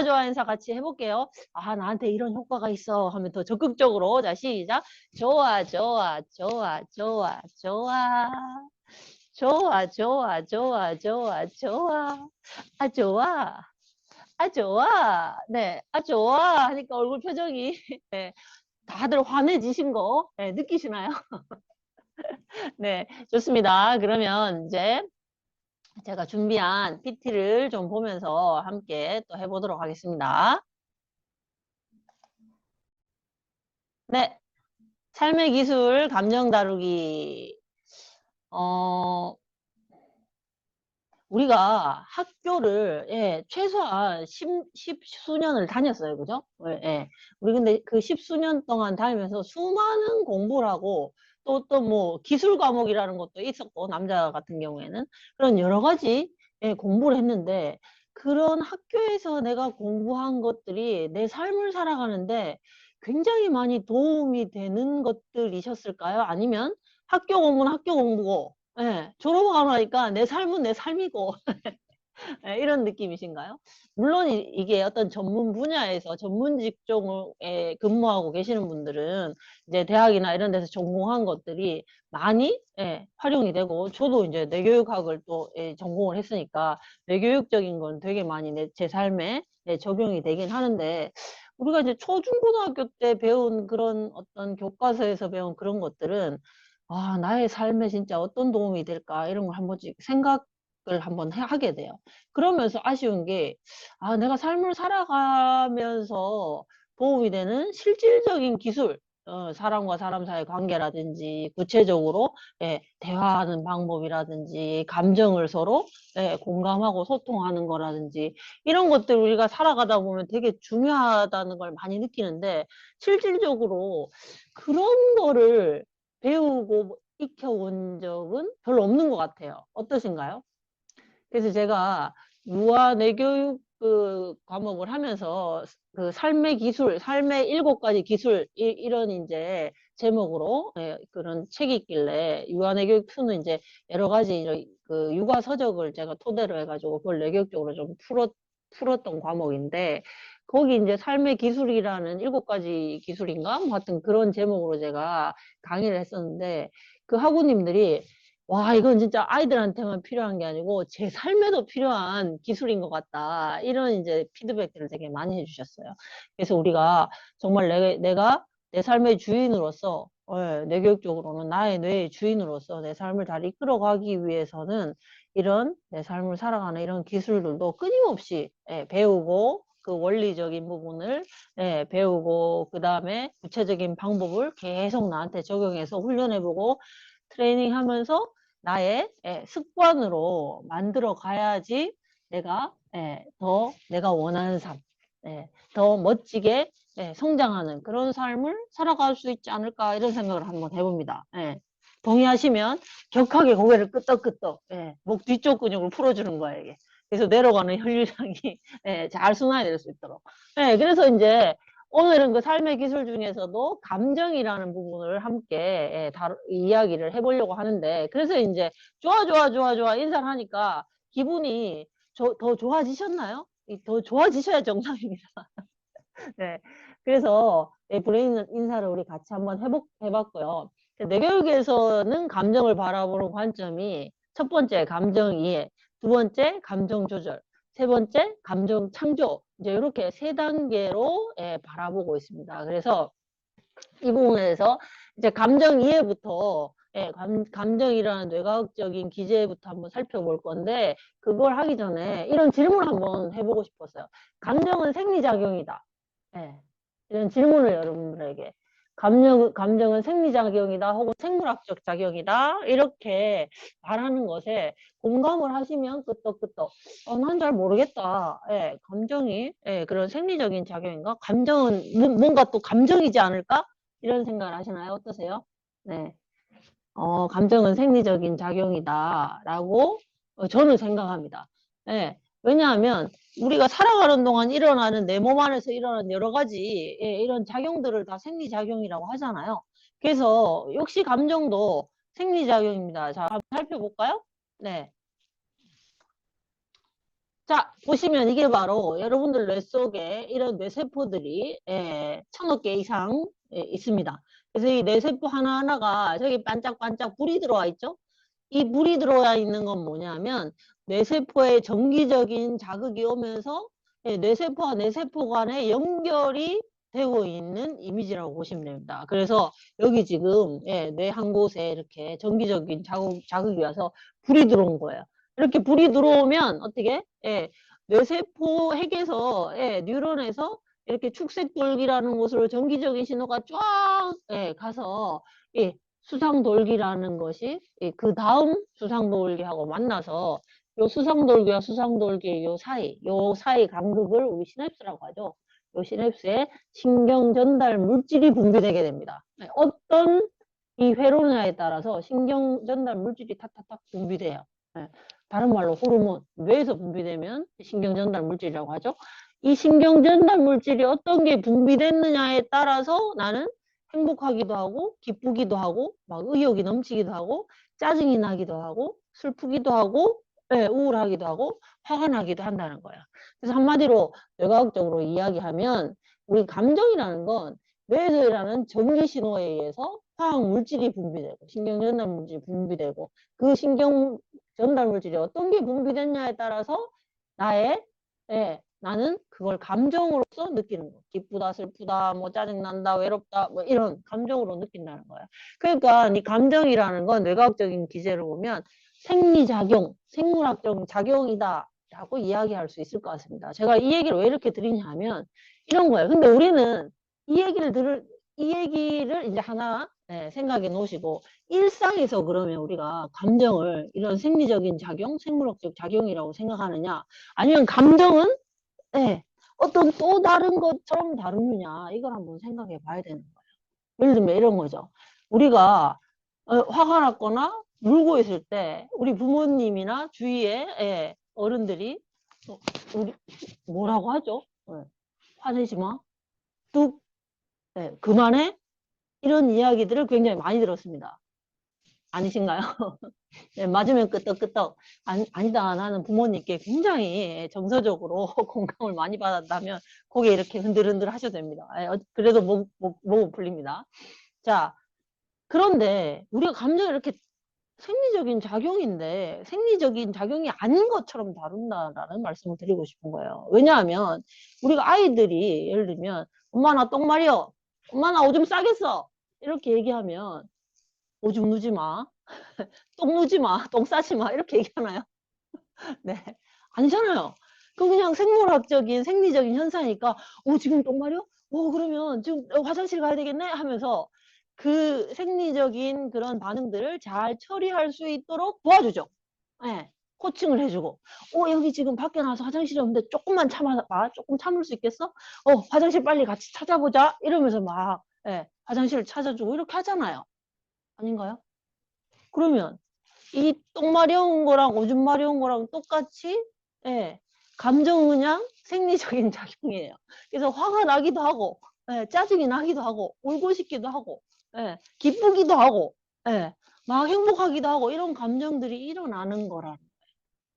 좋아 인사 같이 해볼게요. 아, 나한테 이런 효과가 있어 하면 더 적극적으로. 자, 시작. 좋아, 좋아, 좋아, 좋아, 좋아. 좋아, 좋아, 좋아, 좋아, 좋아. 아, 좋아. 아, 좋아. 네. 아, 좋아. 하니까 얼굴 표정이, 네. 다들 환해지신 거, 네, 느끼시나요? 네. 좋습니다. 그러면 이제 제가 준비한 PT를 좀 보면서 함께 또 해보도록 하겠습니다. 네. 삶의 기술, 감정 다루기. 어, 우리가 학교를, 예, 최소한 십수년을 다녔어요. 그죠? 예, 예. 우리 근데 그 십수년 동안 다니면서 수많은 공부를 하고, 또 뭐 기술 과목이라는 것도 있었고, 남자 같은 경우에는. 그런 여러 가지, 예, 공부를 했는데, 그런 학교에서 내가 공부한 것들이 내 삶을 살아가는데 굉장히 많이 도움이 되는 것들이셨을까요? 아니면 학교 공부는 학교 공부고, 예, 졸업하고 나니까 내 삶은 내 삶이고, 예, 이런 느낌이신가요? 물론 이게 어떤 전문 분야에서 전문 직종에 근무하고 계시는 분들은 이제 대학이나 이런 데서 전공한 것들이 많이, 예, 활용이 되고, 저도 이제 뇌교육학을 또, 예, 전공을 했으니까 뇌교육적인 건 되게 많이 제 삶에, 예, 적용이 되긴 하는데, 우리가 이제 초중고등학교 때 배운 그런 어떤 교과서에서 배운 그런 것들은 아, 나의 삶에 진짜 어떤 도움이 될까 이런 걸 한 번씩 생각을 한번 하게 돼요. 그러면서 아쉬운 게, 아, 내가 삶을 살아가면서 도움이 되는 실질적인 기술, 사람과 사람 사이 관계라든지, 구체적으로, 예, 대화하는 방법이라든지, 감정을 서로, 예, 공감하고 소통하는 거라든지, 이런 것들 우리가 살아가다 보면 되게 중요하다는 걸 많이 느끼는데, 실질적으로 그런 거를 배우고 익혀온 적은 별로 없는 것 같아요. 어떠신가요? 그래서 제가 유아 내교육 그 과목을 하면서 그 삶의 기술, 삶의 7가지 기술 이런 이제 제목으로, 예, 그런 책이 있길래 유아 내교육 2는 이제 여러 가지 그 육아 서적을 제가 토대로 해가지고 그걸 내교육적으로 좀 풀었던 과목인데 거기 이제 삶의 기술이라는 7가지 기술인가? 뭐 하여튼 그런 제목으로 제가 강의를 했었는데 그 학우님들이 와, 이건 진짜 아이들한테만 필요한 게 아니고 제 삶에도 필요한 기술인 것 같다. 이런 이제 피드백들을 되게 많이 해주셨어요. 그래서 우리가 정말 내가 내 삶의 주인으로서, 내 교육적으로는 나의 뇌의 주인으로서 내 삶을 잘 이끌어가기 위해서는 이런 내 삶을 살아가는 이런 기술들도 끊임없이, 배우고 그 원리적인 부분을, 배우고 그 다음에 구체적인 방법을 계속 나한테 적용해서 훈련해보고 트레이닝 하면서 나의, 습관으로 만들어 가야지 내가, 더 내가 원하는 삶, 더 멋지게, 성장하는 그런 삶을 살아갈 수 있지 않을까 이런 생각을 한번 해봅니다. 동의하시면 격하게 고개를 끄덕끄덕, 목 뒤쪽 근육을 풀어주는 거예요, 이게. 그래서 내려가는 혈류량이, 잘 순환이 될 수 있도록. 그래서 이제 오늘은 그 삶의 기술 중에서도 감정이라는 부분을 함께, 이야기를 해보려고 하는데, 그래서 이제 좋아, 좋아, 좋아, 좋아 인사를 하니까 기분이 더 좋아지셨나요? 더 좋아지셔야 정상입니다. 네. 그래서 브레인 인사를 우리 같이 한번 해봤고요. 뇌교육에서는 감정을 바라보는 관점이 첫 번째 감정 이해, 두 번째 감정 조절, 세 번째 감정 창조, 이제 이렇게 3단계로 바라보고 있습니다. 그래서 이 부분에서 이제 감정 이해부터, 감정이라는 뇌과학적인 기제부터 한번 살펴볼 건데 그걸 하기 전에 이런 질문을 한번 해보고 싶었어요. 감정은 생리작용이다. 예, 이런 질문을 여러분들에게. 감정은 생리작용이다 혹은 생물학적 작용이다 이렇게 말하는 것에 공감을 하시면 끄떡끄떡 난 잘 모르겠다. 감정이, 그런 생리적인 작용인가? 감정은 뭔가 또 감정이지 않을까? 이런 생각을 하시나요? 어떠세요? 네. 감정은 생리적인 작용이다라고 저는 생각합니다. 왜냐하면 우리가 살아가는 동안 일어나는 내 몸 안에서 일어나는 여러 가지, 이런 작용들을 다 생리작용이라고 하잖아요. 그래서 역시 감정도 생리작용입니다. 자, 한번 살펴볼까요? 네. 자, 보시면 이게 바로 여러분들 뇌 속에 이런 뇌세포들이 1000억 개 이상 있습니다. 그래서 이 뇌세포 하나하나가 저기 반짝반짝 불이 들어와 있죠? 이 불이 들어와 있는 건 뭐냐면 뇌세포에 정기적인 자극이 오면서 뇌세포와 뇌세포 간의 연결이 되고 있는 이미지라고 보시면 됩니다. 그래서 여기 지금 뇌 한 곳에 이렇게 정기적인 자극이 와서 불이 들어온 거예요. 이렇게 불이 들어오면 어떻게? 뇌세포 핵에서 뉴런에서 이렇게 축색돌기라는 곳으로 정기적인 신호가 쫙 가서 수상돌기라는 것이 그 다음 수상돌기하고 만나서 요 수상돌기와 수상돌기 요 사이 간극을 우리 시냅스라고 하죠. 요 시냅스에 신경 전달 물질이 분비되게 됩니다. 어떤 이 회로냐에 따라서 신경 전달 물질이 탁탁탁 분비돼요. 다른 말로 호르몬, 뇌에서 분비되면 신경 전달 물질이라고 하죠. 이 신경 전달 물질이 어떤 게 분비됐느냐에 따라서 나는 행복하기도 하고 기쁘기도 하고 막 의욕이 넘치기도 하고 짜증이 나기도 하고 슬프기도 하고 우울하기도 하고 화가 나기도 한다는 거야. 그래서 한마디로 뇌과학적으로 이야기하면 우리 감정이라는 건 뇌에서 일하는 전기 신호에 의해서 화학 물질이 분비되고 신경 전달 물질이 분비되고 그 신경 전달 물질이 어떤 게 분비됐냐에 따라서 나의 나는 그걸 감정으로서 느끼는 거. 기쁘다, 슬프다, 뭐 짜증난다, 외롭다, 뭐 이런 감정으로 느낀다는 거야. 그러니까 이 감정이라는 건 뇌과학적인 기제로 보면 생리작용, 생물학적 작용이다 라고 이야기할 수 있을 것 같습니다. 제가 이 얘기를 왜 이렇게 드리냐면 이런 거예요. 근데 우리는 이 얘기를 이제 하나 생각해 놓으시고 일상에서 그러면 우리가 감정을 이런 생리적인 작용, 생물학적 작용이라고 생각하느냐 아니면 감정은 어떤 또 다른 것처럼 다루느냐 이걸 한번 생각해 봐야 되는 거예요. 예를 들면 이런 거죠. 우리가 화가 났거나 울고 있을 때 우리 부모님이나 주위에 어른들이 우리 뭐라고 하죠? 화내지 마. 뚝 그만해. 이런 이야기들을 굉장히 많이 들었습니다. 아니신가요? 네, 맞으면 끄떡끄떡. 아니다. 나는 부모님께 굉장히 정서적으로 공감을 많이 받았다면 고개 이렇게 흔들흔들 하셔도 됩니다. 그래도 목은 풀립니다. 자, 그런데 우리가 감정을 이렇게 생리적인 작용인데 생리적인 작용이 아닌 것처럼 다룬다라는 말씀을 드리고 싶은 거예요. 왜냐하면 우리가 아이들이 예를 들면 엄마 나 똥 마려. 엄마 나 오줌 싸겠어. 이렇게 얘기하면 오줌 누지 마. 똥 누지 마. 똥 싸지 마. 이렇게 얘기하나요? 네. 아니잖아요. 그 그냥 생물학적인 생리적인 현상이니까 지금 똥 마려? 그러면 지금 화장실 가야 되겠네? 하면서 그 생리적인 그런 반응들을 잘 처리할 수 있도록 도와주죠. 네. 코칭을 해주고 여기 지금 밖에 나와서 화장실이 없는데 조금만 참아봐. 조금 참을 수 있겠어? 화장실 빨리 같이 찾아보자. 이러면서 막 화장실을 찾아주고 이렇게 하잖아요. 아닌가요? 그러면 이 똥 마려운 거랑 오줌 마려운 거랑 똑같이 감정은 그냥 생리적인 작용이에요. 그래서 화가 나기도 하고 짜증이 나기도 하고 울고 싶기도 하고 기쁘기도 하고 막 행복하기도 하고 이런 감정들이 일어나는 거라는 거예요.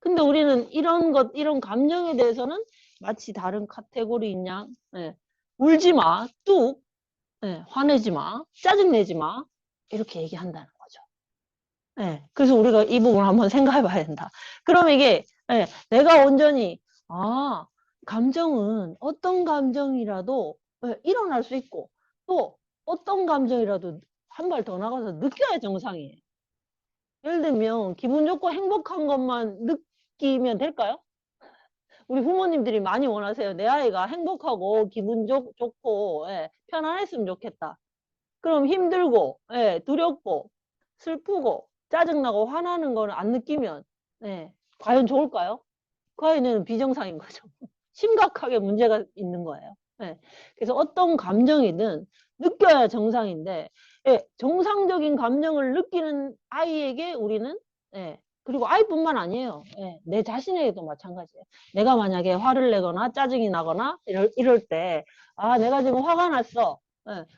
근데 우리는 이런 감정에 대해서는 마치 다른 카테고리인 양 울지 마, 뚝 화내지 마, 짜증내지 마 이렇게 얘기한다는 거죠. 그래서 우리가 이 부분을 한번 생각해 봐야 된다. 그럼 이게 내가 온전히 감정은 어떤 감정이라도 일어날 수 있고 또 어떤 감정이라도 한 발 더 나가서 느껴야 정상이에요. 예를 들면 기분 좋고 행복한 것만 느끼면 될까요? 우리 부모님들이 많이 원하세요. 내 아이가 행복하고 기분 좋고 편안했으면 좋겠다. 그럼 힘들고 두렵고 슬프고 짜증나고 화나는 걸 안 느끼면 과연 좋을까요? 그 아이는 비정상인 거죠. 심각하게 문제가 있는 거예요. 그래서 어떤 감정이든 느껴야 정상인데 정상적인 감정을 느끼는 아이에게 우리는 그리고 아이뿐만 아니에요. 내 자신에게도 마찬가지예요. 내가 만약에 화를 내거나 짜증이 나거나 이럴 때 내가 지금 화가 났어.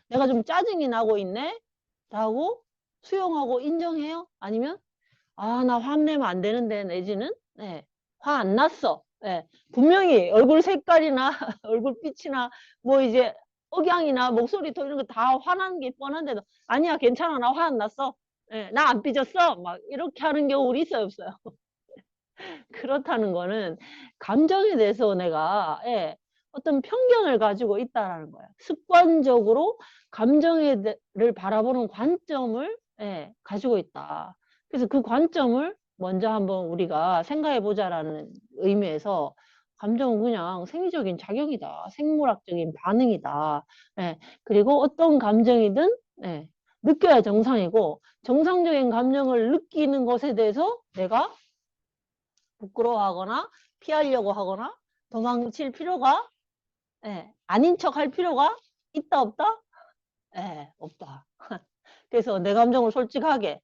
내가 좀 짜증이 나고 있네? 라고 수용하고 인정해요? 아니면 나 화내면 안 되는데 내지는 화 안 났어. 예, 분명히 얼굴 색깔이나 얼굴빛이나 뭐 이제 억양이나 목소리 톤 이런 거 다 화나는 게 뻔한데도 아니야 괜찮아 나 화 안 났어. 예, 나 안 삐졌어. 막 이렇게 하는 경우 있어요 없어요? 그렇다는 거는 감정에 대해서 내가 어떤 편견을 가지고 있다라는 거야. 습관적으로 감정을 바라보는 관점을 가지고 있다. 그래서 그 관점을 먼저 한번 우리가 생각해 보자라는 의미에서 감정은 그냥 생리적인 작용이다. 생물학적인 반응이다. 그리고 어떤 감정이든 느껴야 정상이고 정상적인 감정을 느끼는 것에 대해서 내가 부끄러워하거나 피하려고 하거나 도망칠 필요가 아닌 척 할 필요가 있다 없다? 없다. 그래서 내 감정을 솔직하게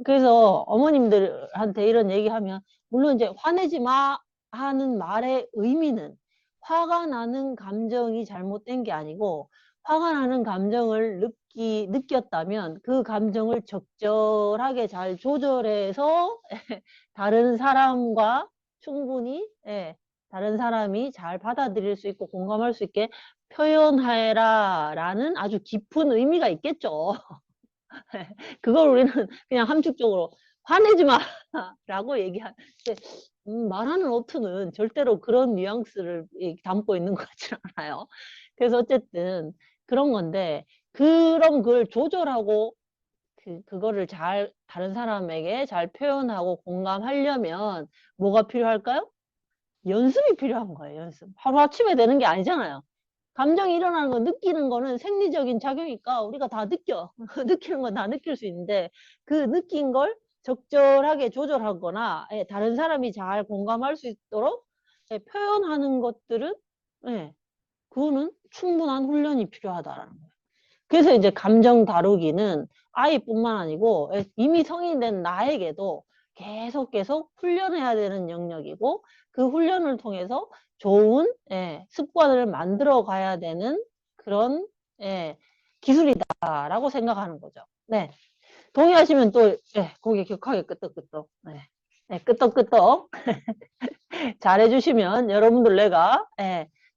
그래서 어머님들한테 이런 얘기하면 물론 이제 화내지 마 하는 말의 의미는 화가 나는 감정이 잘못된 게 아니고 화가 나는 감정을 느꼈다면 그 감정을 적절하게 잘 조절해서 다른 사람과 충분히 다른 사람이 잘 받아들일 수 있고 공감할 수 있게 표현해라 라는 아주 깊은 의미가 있겠죠. 그걸 우리는 그냥 함축적으로 화내지 마 라고 얘기하는데 말하는 어투는 절대로 그런 뉘앙스를 담고 있는 것 같지 않아요. 그래서 어쨌든 그런 건데 그런 걸 조절하고 그거를 잘 다른 사람에게 잘 표현하고 공감하려면 뭐가 필요할까요? 연습이 필요한 거예요. 연습. 하루아침에 되는 게 아니잖아요. 감정이 일어나는 거 느끼는 거는 생리적인 작용이니까 우리가 다 느껴. 느끼는 건 다 느낄 수 있는데 그 느낀 걸 적절하게 조절하거나 다른 사람이 잘 공감할 수 있도록 표현하는 것들은 그거는 충분한 훈련이 필요하다라는 거예요. 그래서 이제 감정 다루기는 아이뿐만 아니고 이미 성인이 된 나에게도 계속 훈련해야 되는 영역이고 그 훈련을 통해서 좋은 습관을 만들어 가야 되는 그런 기술이다라고 생각하는 거죠. 네. 동의하시면 또 고개 격하게 끄덕끄덕 끄덕끄덕 잘해주시면 여러분들 내가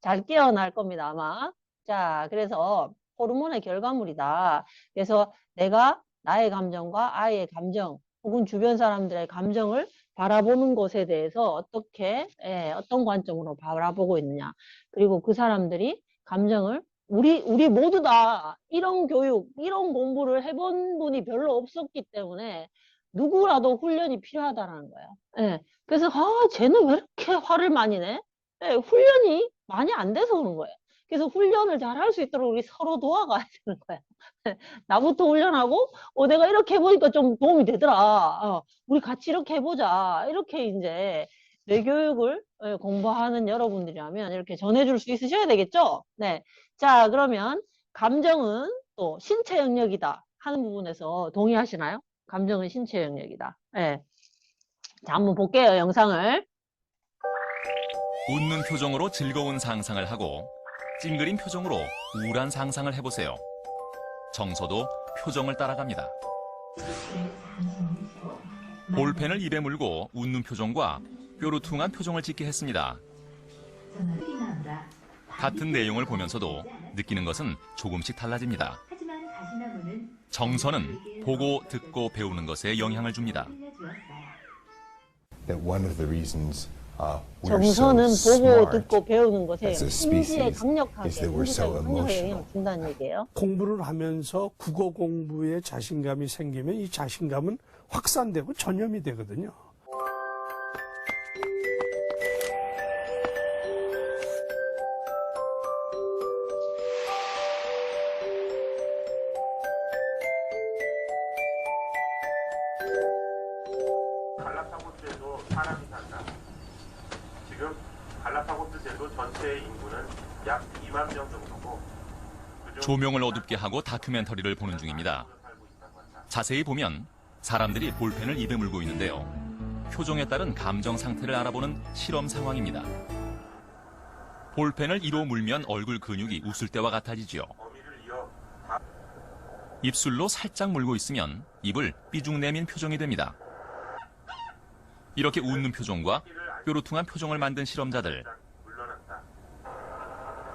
잘 깨어날 겁니다 아마. 자 그래서 호르몬의 결과물이다. 그래서 내가 나의 감정과 아이의 감정 혹은 주변 사람들의 감정을 바라보는 것에 대해서 어떻게 어떤 관점으로 바라보고 있느냐 그리고 그 사람들이 감정을 우리 모두 다 이런 교육 이런 공부를 해본 분이 별로 없었기 때문에 누구라도 훈련이 필요하다는 거예요. 그래서 쟤는 왜 이렇게 화를 많이 내? 훈련이 많이 안 돼서 그런 거예요. 그래서 훈련을 잘 할 수 있도록 우리 서로 도와가야 되는 거야. 나부터 훈련하고, 내가 이렇게 해보니까 좀 도움이 되더라. 우리 같이 이렇게 해보자. 이렇게 이제 뇌교육을 공부하는 여러분들이라면 이렇게 전해줄 수 있으셔야 되겠죠? 네. 자, 그러면 감정은 또 신체 영역이다 하는 부분에서 동의하시나요? 감정은 신체 영역이다. 네. 자, 한번 볼게요, 영상을. 웃는 표정으로 즐거운 상상을 하고 찡그린 표정으로 우울한 상상을 해보세요. 정서도 표정을 따라갑니다. 볼펜을 입에 물고 웃는 표정과 뾰루퉁한 표정을 짓게 했습니다. 같은 내용을 보면서도 느끼는 것은 조금씩 달라집니다. 정서는 보고 듣고 배우는 것에 영향을 줍니다. 정서는 보고 듣고 배우는 것에 심지에 강력하게 영향을 준다는 얘기예요. 공부를 하면서 국어 공부에 자신감이 생기면 이 자신감은 확산되고 전염이 되거든요. 갈라파고스에도 사람이 산다. 지금 갈라파고스 제도 전체의 인구는 약 2만 명 정도고 조명을 어둡게 하고 다큐멘터리를 보는 중입니다. 자세히 보면 사람들이 볼펜을 입에 물고 있는데요. 표정에 따른 감정 상태를 알아보는 실험 상황입니다. 볼펜을 이로 물면 얼굴 근육이 웃을 때와 같아지지요. 입술로 살짝 물고 있으면 입을 삐죽 내민 표정이 됩니다. 이렇게 웃는 표정과 뾰루퉁한 표정을 만든 실험자들.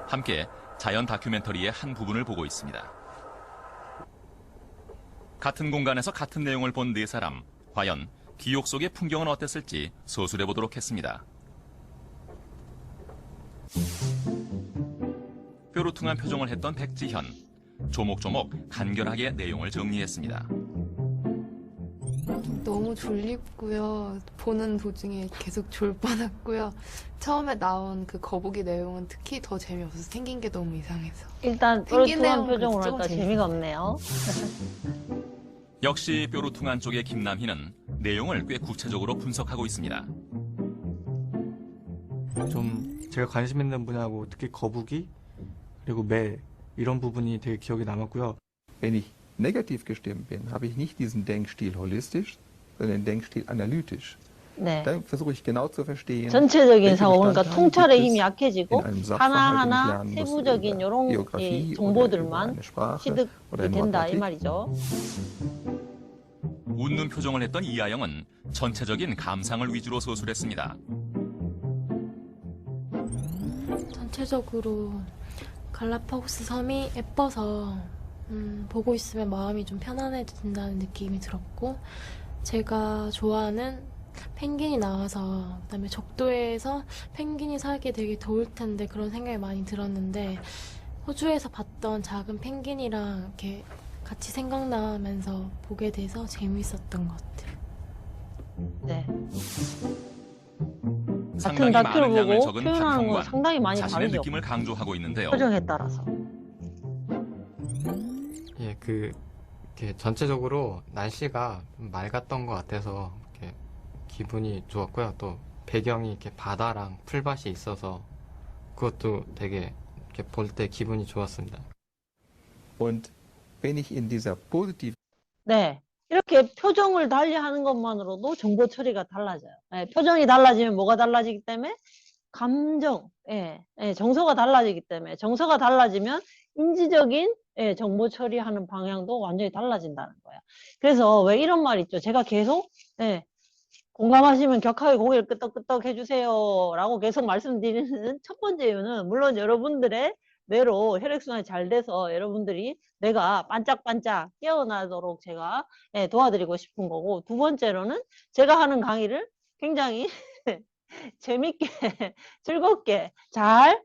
함께 자연 다큐멘터리의 한 부분을 보고 있습니다. 같은 공간에서 같은 내용을 본 네 사람, 과연 기옥 속의 풍경은 어땠을지 소술해 보도록 했습니다. 뾰루퉁한 표정을 했던 백지현, 조목조목 간결하게 내용을 정리했습니다. 너무 졸립고요. 보는 도중에 계속 졸 뻔했고요. 처음에 나온 그 거북이 내용은 특히 더 재미없어서 생긴 게 너무 이상해서. 일단 생긴 뾰루퉁한 내용은 표정으로 조금 할까 재미가 없네요. 역시 뾰루퉁한 쪽의 김남희는 내용을 꽤 구체적으로 분석하고 있습니다. 좀 제가 관심 있는 분야고 특히 거북이 그리고 매 이런 부분이 되게 기억에 남았고요. Wenn ich negativ gestimmt bin, habe ich nicht diesen Denkstil holistisch, sondern den Denkstil analytisch. 네. Dann versuche ich genau zu verstehen, 전체적인 welche 사고, 그러니까 Bestandteile 통찰의 gibt 힘이 es 약해지고 in einem Sachverhalt, den ich 하나하나 lernen muss, 세부적인 über 이런 Geografie oder über 정보들만 eine Sprache oder 취득이 in 된다 이 Mathematik. 말이죠. 웃는 표정을 했던 이하영은 전체적인 감상을 위주로 소술했습니다. 전체적으로 갈라파고스 섬이 예뻐서 보고 있으면 마음이 좀 편안해진다는 느낌이 들었고, 제가 좋아하는 펭귄이 나와서, 그다음에 적도에서 펭귄이 살기 되게 더울 텐데 그런 생각이 많이 들었는데, 호주에서 봤던 작은 펭귄이랑 이렇게 같이 생각나면서 보게 돼서 재미있었던 것 같아요. 네. 같은 상당히 다큐를 많은 양을 보고 적은 표현하는 건 박형관, 상당히 많이 자신의 다르죠. 느낌을 강조하고 있는데요. 표정에 따라서. 예, 이렇게 전체적으로 날씨가 좀 맑았던 것 같아서 이렇게 기분이 좋았고요. 또 배경이 이렇게 바다랑 풀밭이 있어서 그것도 되게 이렇게 볼 때 기분이 좋았습니다. Und wenn ich in dieser positiven 네. 이렇게 표정을 달리하는 것만으로도 정보 처리가 달라져요. 예, 표정이 달라지면 뭐가 달라지기 때문에 감정, 정서가 달라지기 때문에 정서가 달라지면 인지적인 정보 처리하는 방향도 완전히 달라진다는 거예요. 그래서 왜 이런 말 있죠? 제가 계속 공감하시면 격하게 고개를 끄덕끄덕 해주세요 라고 계속 말씀드리는 첫 번째 이유는 물론 여러분들의 뇌로 혈액순환이 잘 돼서 여러분들이 내가 반짝반짝 깨어나도록 제가 도와드리고 싶은 거고, 두 번째로는 제가 하는 강의를 굉장히 재밌게 즐겁게 잘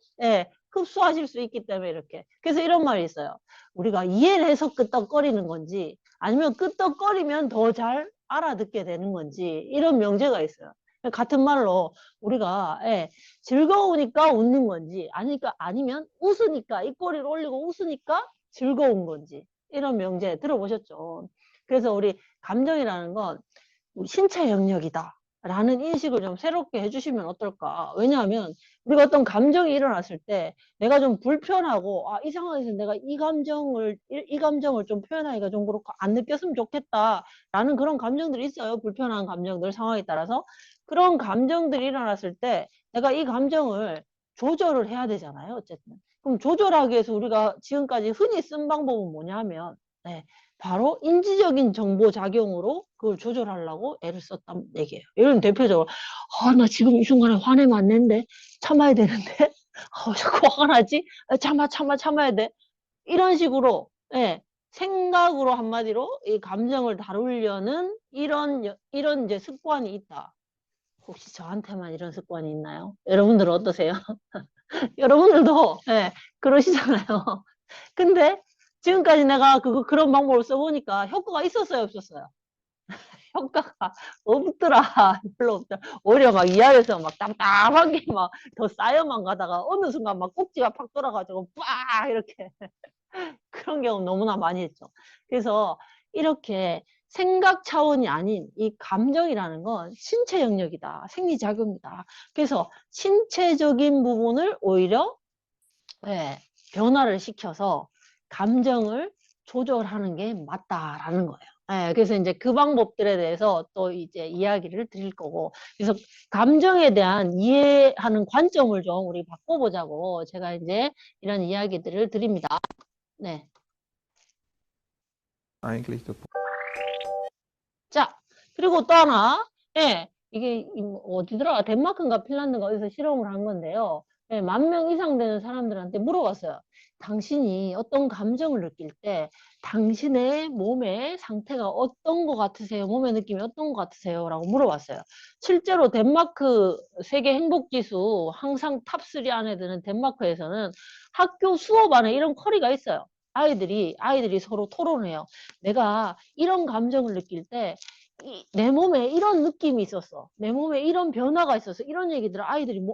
흡수하실 수 있기 때문에 이렇게. 그래서 이런 말이 있어요. 우리가 이해를 해서 끄떡거리는 건지 아니면 끄떡거리면 더 잘 알아듣게 되는 건지 이런 명제가 있어요. 같은 말로 우리가 즐거우니까 웃는 건지 아니면 웃으니까 입꼬리를 올리고 웃으니까 즐거운 건지 이런 명제 들어보셨죠? 그래서 우리 감정이라는 건 신체 영역이다 라는 인식을 좀 새롭게 해주시면 어떨까. 왜냐하면 우리가 어떤 감정이 일어났을 때 내가 좀 불편하고 이 상황에서 내가 이 감정을 좀 표현하기가 좀 그렇고 안 느꼈으면 좋겠다 라는 그런 감정들이 있어요. 불편한 감정들 상황에 따라서. 그런 감정들이 일어났을 때 내가 이 감정을 조절을 해야 되잖아요. 어쨌든. 그럼 조절하기 위해서 우리가 지금까지 흔히 쓴 방법은 뭐냐 하면 바로 인지적인 정보 작용으로 그걸 조절하려고 애를 썼단 얘기예요. 예를 들면 대표적으로 나 지금 이 순간에 화내면 안 되는데 참아야 되는데 자꾸 화가 나지? 참아야 돼. 이런 식으로 생각으로 한마디로 이 감정을 다루려는 이런 이제 습관이 있다. 혹시 저한테만 이런 습관이 있나요? 여러분들은 어떠세요? 여러분들도 그러시잖아요. 근데 지금까지 내가 그런 방법을 써보니까 효과가 있었어요, 없었어요? 효과가 없더라. 별로 없더라. 오히려 막 이하에서 막 답답한 게 막 더 쌓여만 가다가 어느 순간 막 꼭지가 팍 돌아가지고 빡 이렇게 그런 경우 너무나 많이 했죠. 그래서 이렇게 생각 차원이 아닌 이 감정이라는 건 신체 영역이다. 생리작용이다. 그래서 신체적인 부분을 오히려 변화를 시켜서 감정을 조절하는 게 맞다라는 거예요. 그래서 이제 그 방법들에 대해서 또 이제 이야기를 드릴 거고, 그래서 감정에 대한 이해하는 관점을 좀 우리 바꿔보자고 제가 이제 이런 이야기들을 드립니다. 네. eigentlich 자, 그리고 또 하나, 이게 어디더라? 덴마크인가 핀란드인가 어디서 실험을 한 건데요. 네, 10,000명 이상 되는 사람들한테 물어봤어요. 당신이 어떤 감정을 느낄 때 당신의 몸의 상태가 어떤 것 같으세요? 몸의 느낌이 어떤 것 같으세요? 라고 물어봤어요. 실제로 덴마크 세계 행복지수 항상 탑3 안에 드는 덴마크에서는 학교 수업 안에 이런 커리가 있어요. 아이들이 서로 토론해요. 내가 이런 감정을 느낄 때 내 몸에 이런 느낌이 있었어. 내 몸에 이런 변화가 있었어. 이런 얘기들을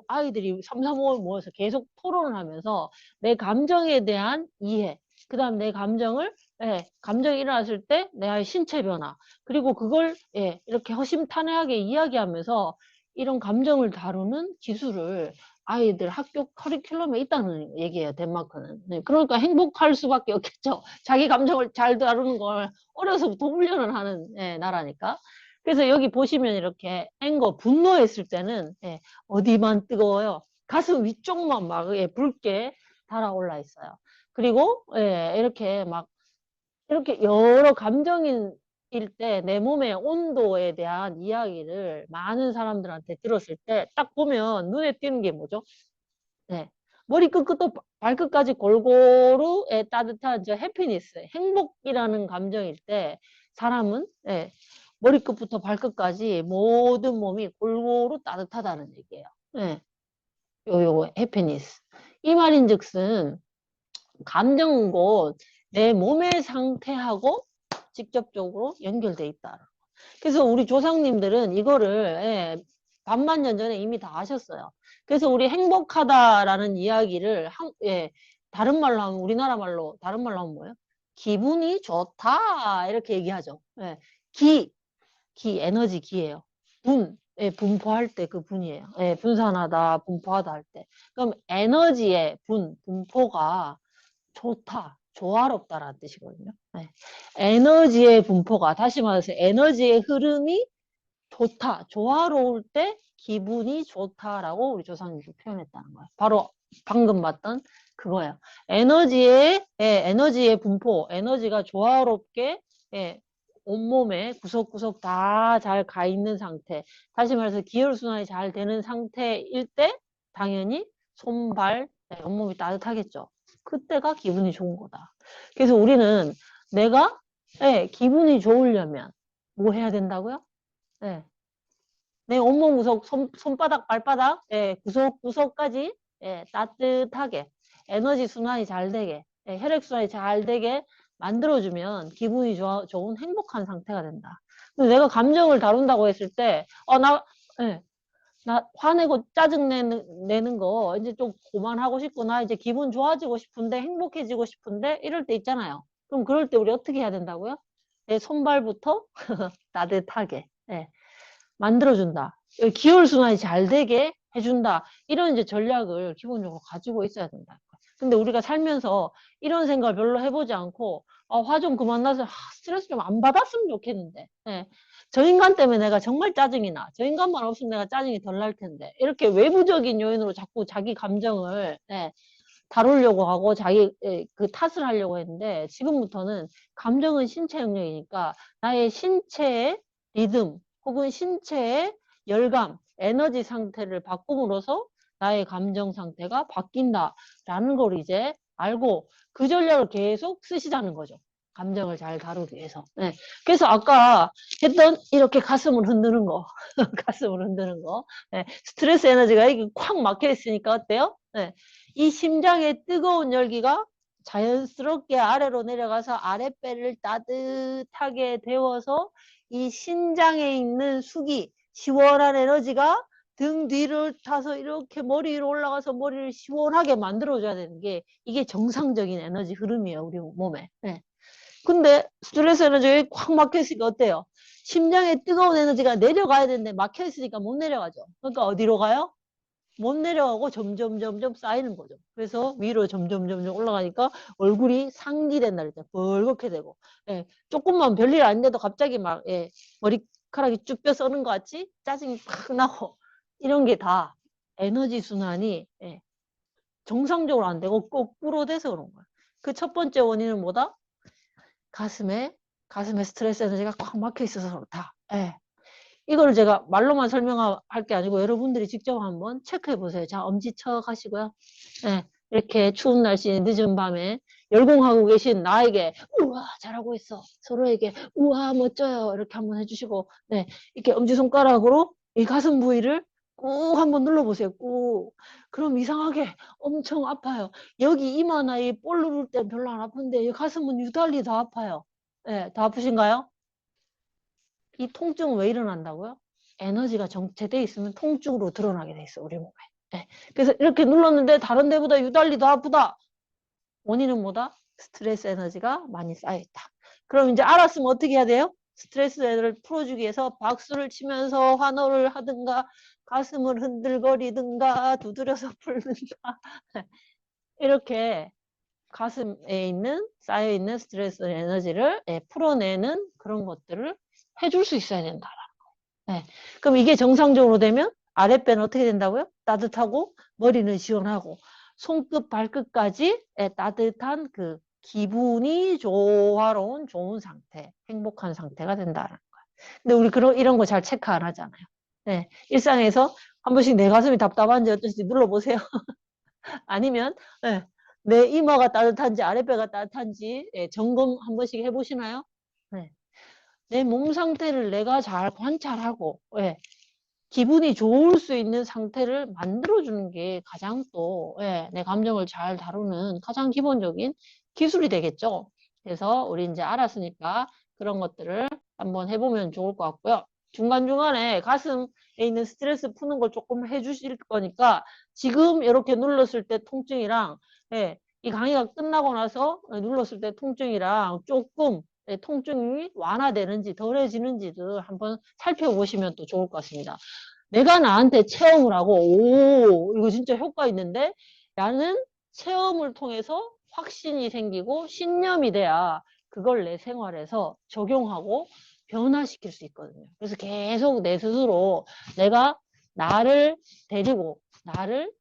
아이들이 3, 4, 5 모여서 계속 토론을 하면서 내 감정에 대한 이해, 그 다음 내 감정을, 감정이 일어났을 때 내 신체 변화, 그리고 그걸, 이렇게 허심탄회하게 이야기하면서 이런 감정을 다루는 기술을 아이들 학교 커리큘럼에 있다는 얘기예요, 덴마크는. 네, 그러니까 행복할 수밖에 없겠죠. 자기 감정을 잘 다루는 걸 어려서부터 훈련을 하는 나라니까. 그래서 여기 보시면 이렇게 분노했을 때는 어디만 뜨거워요? 가슴 위쪽만 막 붉게 달아올라 있어요. 그리고 이렇게 여러 감정일 때 내 몸의 온도에 대한 이야기를 많은 사람들한테 들었을 때 딱 보면 눈에 띄는 게 뭐죠? 네. 머리 끝부터 발끝까지 골고루 따뜻한 해피니스, 행복이라는 감정일 때 사람은 머리끝부터 발끝까지 모든 몸이 골고루 따뜻하다는 얘기예요. 요거 해피니스. 이 말인즉슨 감정은 곧 내 몸의 상태하고 직접적으로 연결돼 있다. 그래서 우리 조상님들은 이거를 반만 년 전에 이미 다 아셨어요. 그래서 우리 행복하다라는 이야기를 다른 말로 하면 우리나라 말로 다른 말로 하면 뭐예요? 기분이 좋다 이렇게 얘기하죠. 기 에너지 기예요. 분포할 때 그 분이에요. 분산하다, 분포하다 할 때. 그럼 에너지의 분포가 좋다, 조화롭다라는 뜻이거든요. 에너지의 분포가, 다시 말해서 에너지의 흐름이 좋다, 조화로울 때 기분이 좋다라고 우리 조상님이 표현했다는 거예요. 바로 방금 봤던 그거예요. 에너지의 분포, 에너지가 조화롭게 온몸에 구석구석 다 잘 가 있는 상태, 다시 말해서 기혈순환이 잘 되는 상태일 때 당연히 손발, 온몸이 따뜻하겠죠. 그때가 기분이 좋은 거다. 그래서 우리는 내가 기분이 좋으려면 뭐 해야 된다고요? 내 온몸 구석, 손바닥, 발바닥, 구석구석까지 따뜻하게 에너지 순환이 잘 되게, 혈액 순환이 잘 되게 만들어주면 기분이 좋은 행복한 상태가 된다. 근데 내가 감정을 다룬다고 했을 때, 나 화내고 짜증내는 거 이제 좀 그만하고 싶고 나 이제 기분 좋아지고 싶은데 행복해지고 싶은데 이럴 때 있잖아요. 그럼 그럴 때 우리 어떻게 해야 된다고요? 내 손발부터 따뜻하게 만들어준다. 기혈순환이 잘 되게 해준다. 이런 이제 전략을 기본적으로 가지고 있어야 된다. 근데 우리가 살면서 이런 생각을 별로 해보지 않고 화 좀 그만 나서 스트레스 좀 안 받았으면 좋겠는데 저 인간 때문에 내가 정말 짜증이 나. 저 인간만 없으면 내가 짜증이 덜 날 텐데 이렇게 외부적인 요인으로 자꾸 자기 감정을 다루려고 하고 자기 그 탓을 하려고 했는데 지금부터는 감정은 신체 영역이니까 나의 신체의 리듬 혹은 신체의 열감, 에너지 상태를 바꿈으로써 나의 감정 상태가 바뀐다라는 걸 이제 알고 그 전략을 계속 쓰시자는 거죠. 감정을 잘 다루기 위해서. 그래서 아까 했던 이렇게 가슴을 흔드는 거, 가슴을 흔드는 거, 스트레스 에너지가 이게 콱 막혀 있으니까 어때요? 이 심장의 뜨거운 열기가 자연스럽게 아래로 내려가서 아랫배를 따뜻하게 데워서 이 신장에 있는 숙이, 시원한 에너지가 등 뒤를 타서 이렇게 머리 위로 올라가서 머리를 시원하게 만들어줘야 되는 게 이게 정상적인 에너지 흐름이에요, 우리 몸에. 근데 스트레스 에너지가 꽉 막혀 있으니까 어때요? 심장에 뜨거운 에너지가 내려가야 되는데 막혀 있으니까 못 내려가죠. 그러니까 어디로 가요? 못 내려가고 점점 쌓이는 거죠. 그래서 위로 점점 올라가니까 얼굴이 상기된다 그랬죠. 벌겋게 되고 조금만 별일 아닌데도 갑자기 막 머리카락이 쭉 뼈 써는 것 같이 짜증이 팍 나고 이런 게 다 에너지 순환이 정상적으로 안 되고 거꾸로 돼서 그런 거예요. 그 첫 번째 원인은 뭐다? 가슴에 스트레스 에너지가 꽉 막혀 있어서 그렇다. 이거를 제가 말로만 설명할 게 아니고 여러분들이 직접 한번 체크해 보세요. 자, 엄지척 하시고요. 네, 이렇게 추운 날씨 늦은 밤에 열공하고 계신 나에게 우와 잘하고 있어. 서로에게 우와 멋져요. 이렇게 한번 해주시고 네, 이렇게 엄지손가락으로 이 가슴 부위를 꾹 한번 눌러보세요. 꾹. 그럼 이상하게 엄청 아파요. 여기 이마나 이 볼 누를 때 별로 안 아픈데 이 가슴은 유달리 더 아파요. 네, 더 아프신가요? 이 통증은 왜 일어난다고요? 에너지가 정체돼 있으면 통증으로 드러나게 돼 있어, 우리 몸에. 네. 그래서 이렇게 눌렀는데 다른 데보다 유달리 더 아프다. 원인은 뭐다? 스트레스 에너지가 많이 쌓여있다. 그럼 이제 알았으면 어떻게 해야 돼요? 스트레스 에너지를 풀어주기 위해서 박수를 치면서 환호를 하든가 가슴을 흔들거리든가 두드려서 풀든가 이렇게 가슴에 있는 쌓여있는 스트레스 에너지를 풀어내는 그런 것들을 해줄 수 있어야 된다. 네. 그럼 이게 정상적으로 되면 아랫배는 어떻게 된다고요? 따뜻하고 머리는 시원하고 손끝 발끝까지 따뜻한 그 기분이 조화로운 좋은 상태, 행복한 상태가 된다는 거예요. 근데 우리 이런 거 잘 체크 안 하잖아요. 네. 일상에서 한 번씩 내 가슴이 답답한지 어쩐지 눌러보세요. 아니면 네. 내 이마가 따뜻한지 아랫배가 따뜻한지 점검 한 번씩 해보시나요? 네. 내 몸 상태를 내가 잘 관찰하고 기분이 좋을 수 있는 상태를 만들어주는 게 가장 또 내 감정을 잘 다루는 가장 기본적인 기술이 되겠죠. 그래서 우리 이제 알았으니까 그런 것들을 한번 해보면 좋을 것 같고요. 중간중간에 가슴에 있는 스트레스 푸는 걸 조금 해주실 거니까 지금 이렇게 눌렀을 때 통증이랑 이 강의가 끝나고 나서 눌렀을 때 통증이랑 조금 통증이 완화되는지 덜해지는지도 한번 살펴보시면 또 좋을 것 같습니다. 내가 나한테 체험을 하고 오 이거 진짜 효과 있는데 라는 체험을 통해서 확신이 생기고 신념이 돼야 그걸 내 생활에서 적용하고 변화시킬 수 있거든요. 그래서 계속 내 스스로 내가 나를 데리고 나를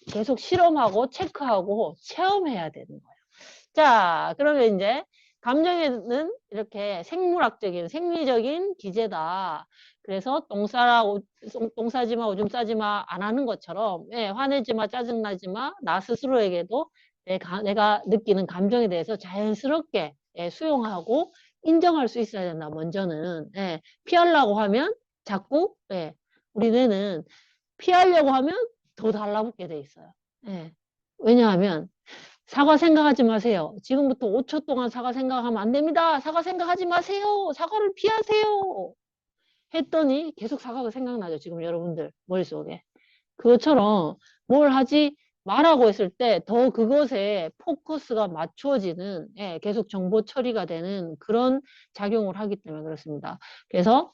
계속 실험하고 체크하고 체험해야 되는 거예요. 자, 그러면 이제 감정에는 이렇게 생물학적인, 생리적인 기제다. 그래서 똥 싸지 마, 오줌 싸지 마, 안 하는 것처럼, 화내지 마, 짜증나지 마, 나 스스로에게도 내가 느끼는 감정에 대해서 자연스럽게 수용하고 인정할 수 있어야 된다, 먼저는. 피하려고 하면 자꾸, 우리 뇌는 피하려고 하면 더 달라붙게 돼 있어요. 왜냐하면, 사과 생각하지 마세요. 지금부터 5초 동안 사과 생각하면 안 됩니다. 사과 생각하지 마세요. 사과를 피하세요. 했더니 계속 사과가 생각나죠. 지금 여러분들 머릿속에. 그것처럼 뭘 하지 말라고 했을 때 더 그것에 포커스가 맞춰지는 계속 정보 처리가 되는 그런 작용을 하기 때문에 그렇습니다. 그래서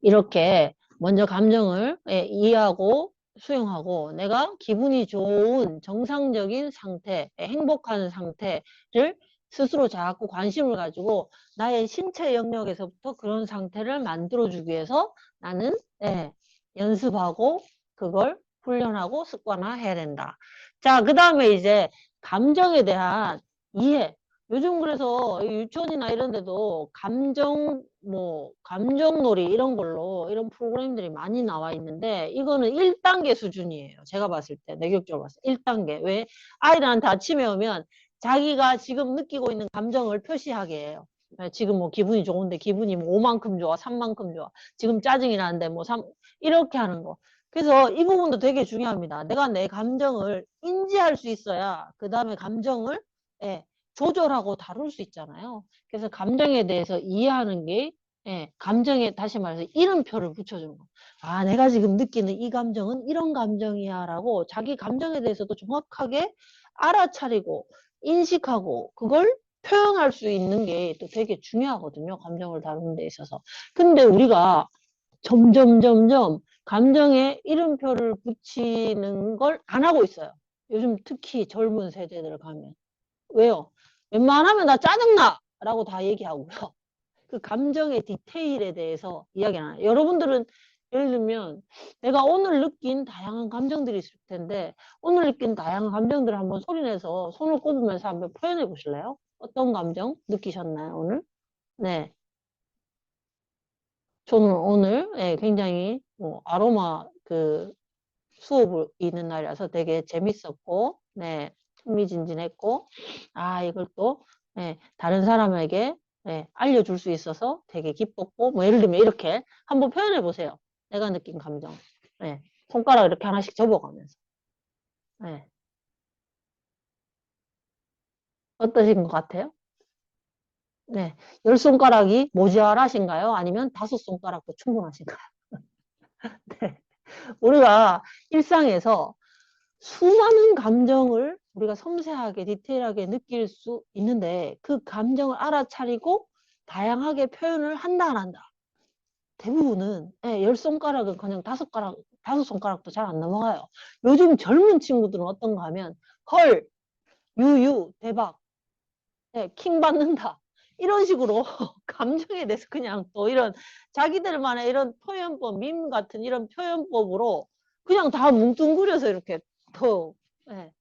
이렇게 먼저 감정을 이해하고 수용하고 내가 기분이 좋은 정상적인 상태, 행복한 상태를 스스로 자꾸 관심을 가지고 나의 신체 영역에서부터 그런 상태를 만들어주기 위해서 나는 연습하고 그걸 훈련하고 습관화해야 된다. 자, 그 다음에 이제 감정에 대한 이해. 요즘 그래서 유치원이나 이런 데도 감정놀이 이런 걸로 이런 프로그램들이 많이 나와 있는데 이거는 1단계 수준이에요. 제가 봤을 때, 내격적으로 봤을 때 1단계. 왜? 아이들한테 아침에 오면 자기가 지금 느끼고 있는 감정을 표시하게 해요. 지금 뭐 기분이 좋은데 기분이 뭐 5만큼 좋아, 3만큼 좋아. 지금 짜증이 나는데 뭐 이렇게 하는 거. 그래서 이 부분도 되게 중요합니다. 내가 내 감정을 인지할 수 있어야 그 다음에 감정을 조절하고 다룰 수 있잖아요. 그래서 감정에 대해서 이해하는 게 감정에 다시 말해서 이름표를 붙여주는 거. 아, 내가 지금 느끼는 이 감정은 이런 감정이야 라고 자기 감정에 대해서도 정확하게 알아차리고 인식하고 그걸 표현할 수 있는 게 또 되게 중요하거든요. 감정을 다루는 데 있어서. 근데 우리가 점점 감정에 이름표를 붙이는 걸 안 하고 있어요. 요즘 특히 젊은 세대들 가면. 왜요? 웬만하면 나 짜증나! 라고 다 얘기하고요. 그 감정의 디테일에 대해서 이야기 안 해요. 여러분들은 예를 들면 내가 오늘 느낀 다양한 감정들이 있을 텐데 오늘 느낀 다양한 감정들을 한번 소리내서 손을 꼽으면서 한번 표현해 보실래요? 어떤 감정 느끼셨나요, 오늘? 네. 저는 오늘 예, 굉장히 뭐 아로마 그 수업이 있는 날이라서 되게 재밌었고, 네, 흥미진진했고, 아, 이걸 또, 예, 다른 사람에게, 예, 알려줄 수 있어서 되게 기뻤고, 뭐, 예를 들면 이렇게 한번 표현해 보세요. 내가 느낀 감정. 예, 손가락 이렇게 하나씩 접어가면서. 예, 어떠신 것 같아요? 네, 열 손가락이 모자라신가요? 아니면 다섯 손가락도 충분하신가요? 네. 우리가 일상에서 수많은 감정을 우리가 섬세하게 디테일하게 느낄 수 있는데 그 감정을 알아차리고 다양하게 표현을 한다 안 한다. 대부분은 예, 열 손가락은 그냥 다섯 손가락도 잘 안 넘어가요. 요즘 젊은 친구들은 어떤가 하면 헐, 유유, 대박, 예, 킹 받는다. 이런 식으로 감정에 대해서 그냥 또 이런 자기들만의 이런 표현법, 밈 같은 이런 표현법으로 그냥 다 뭉뚱그려서 이렇게 더 예,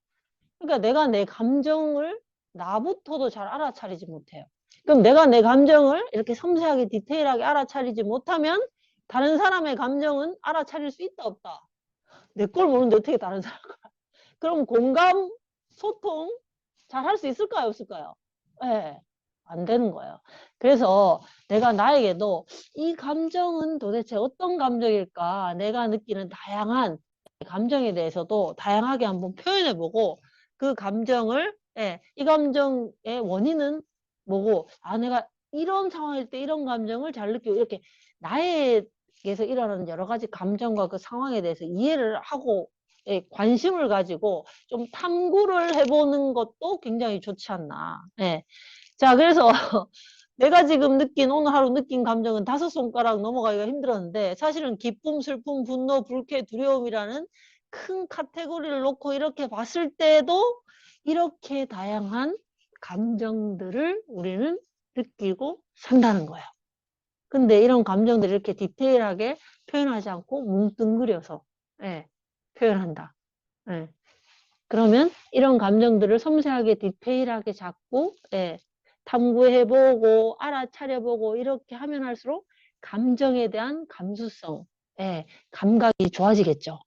그러니까 내가 내 감정을 나부터도 잘 알아차리지 못해요. 그럼 내가 내 감정을 이렇게 섬세하게 디테일하게 알아차리지 못하면 다른 사람의 감정은 알아차릴 수 있다 없다. 내 걸 모르는데 어떻게 다른 사람 걸. 그럼 공감, 소통 잘 할 수 있을까요 없을까요? 네, 안 되는 거예요. 그래서 내가 나에게도 이 감정은 도대체 어떤 감정일까, 내가 느끼는 다양한 감정에 대해서도 다양하게 한번 표현해보고 그 감정을 예, 이 감정의 원인은 뭐고 아 내가 이런 상황일 때 이런 감정을 잘 느끼고 이렇게 나에게서 일어나는 여러 가지 감정과 그 상황에 대해서 이해를 하고 예, 관심을 가지고 좀 탐구를 해보는 것도 굉장히 좋지 않나. 예. 자, 그래서 내가 지금 느낀 오늘 하루 느낀 감정은 다섯 손가락 넘어가기가 힘들었는데 사실은 기쁨, 슬픔, 분노, 불쾌, 두려움이라는 큰 카테고리를 놓고 이렇게 봤을 때도 이렇게 다양한 감정들을 우리는 느끼고 산다는 거예요. 근데 이런 감정들을 이렇게 디테일하게 표현하지 않고 뭉뚱그려서 예, 표현한다. 예. 그러면 이런 감정들을 섬세하게 디테일하게 잡고 예, 탐구해보고 알아차려보고 이렇게 하면 할수록 감정에 대한 감수성, 예, 감각이 좋아지겠죠.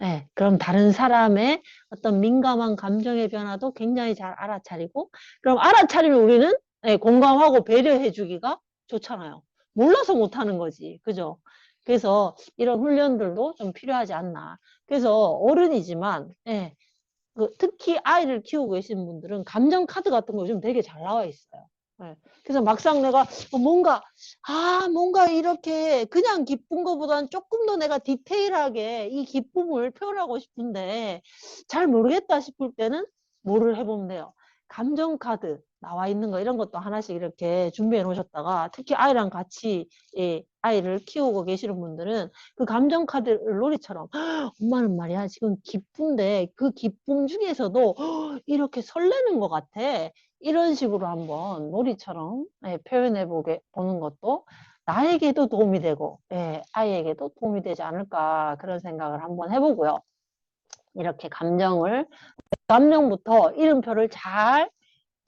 예, 그럼 다른 사람의 어떤 민감한 감정의 변화도 굉장히 잘 알아차리고 그럼 알아차리면 우리는 예, 공감하고 배려해주기가 좋잖아요. 몰라서 못하는 거지. 그죠? 그래서 이런 훈련들도 좀 필요하지 않나. 그래서 어른이지만 예, 특히 아이를 키우고 계신 분들은 감정 카드 같은 거 요즘 되게 잘 나와 있어요. 네. 그래서 막상 내가 뭔가 이렇게 그냥 기쁜 것보다는 조금 더 내가 디테일하게 이 기쁨을 표현하고 싶은데 잘 모르겠다 싶을 때는 뭐를 해보면 돼요. 감정 카드 나와 있는 거 이런 것도 하나씩 이렇게 준비해 놓으셨다가 특히 아이랑 같이 예, 아이를 키우고 계시는 분들은 그 감정 카드를 놀이처럼 엄마는 말이야 지금 기쁜데 그 기쁨 중에서도 이렇게 설레는 것 같아. 이런 식으로 한번 놀이처럼 예, 표현해 보는 것도 나에게도 도움이 되고 예, 아이에게도 도움이 되지 않을까 그런 생각을 한번 해보고요. 이렇게 감정부터 이름표를 잘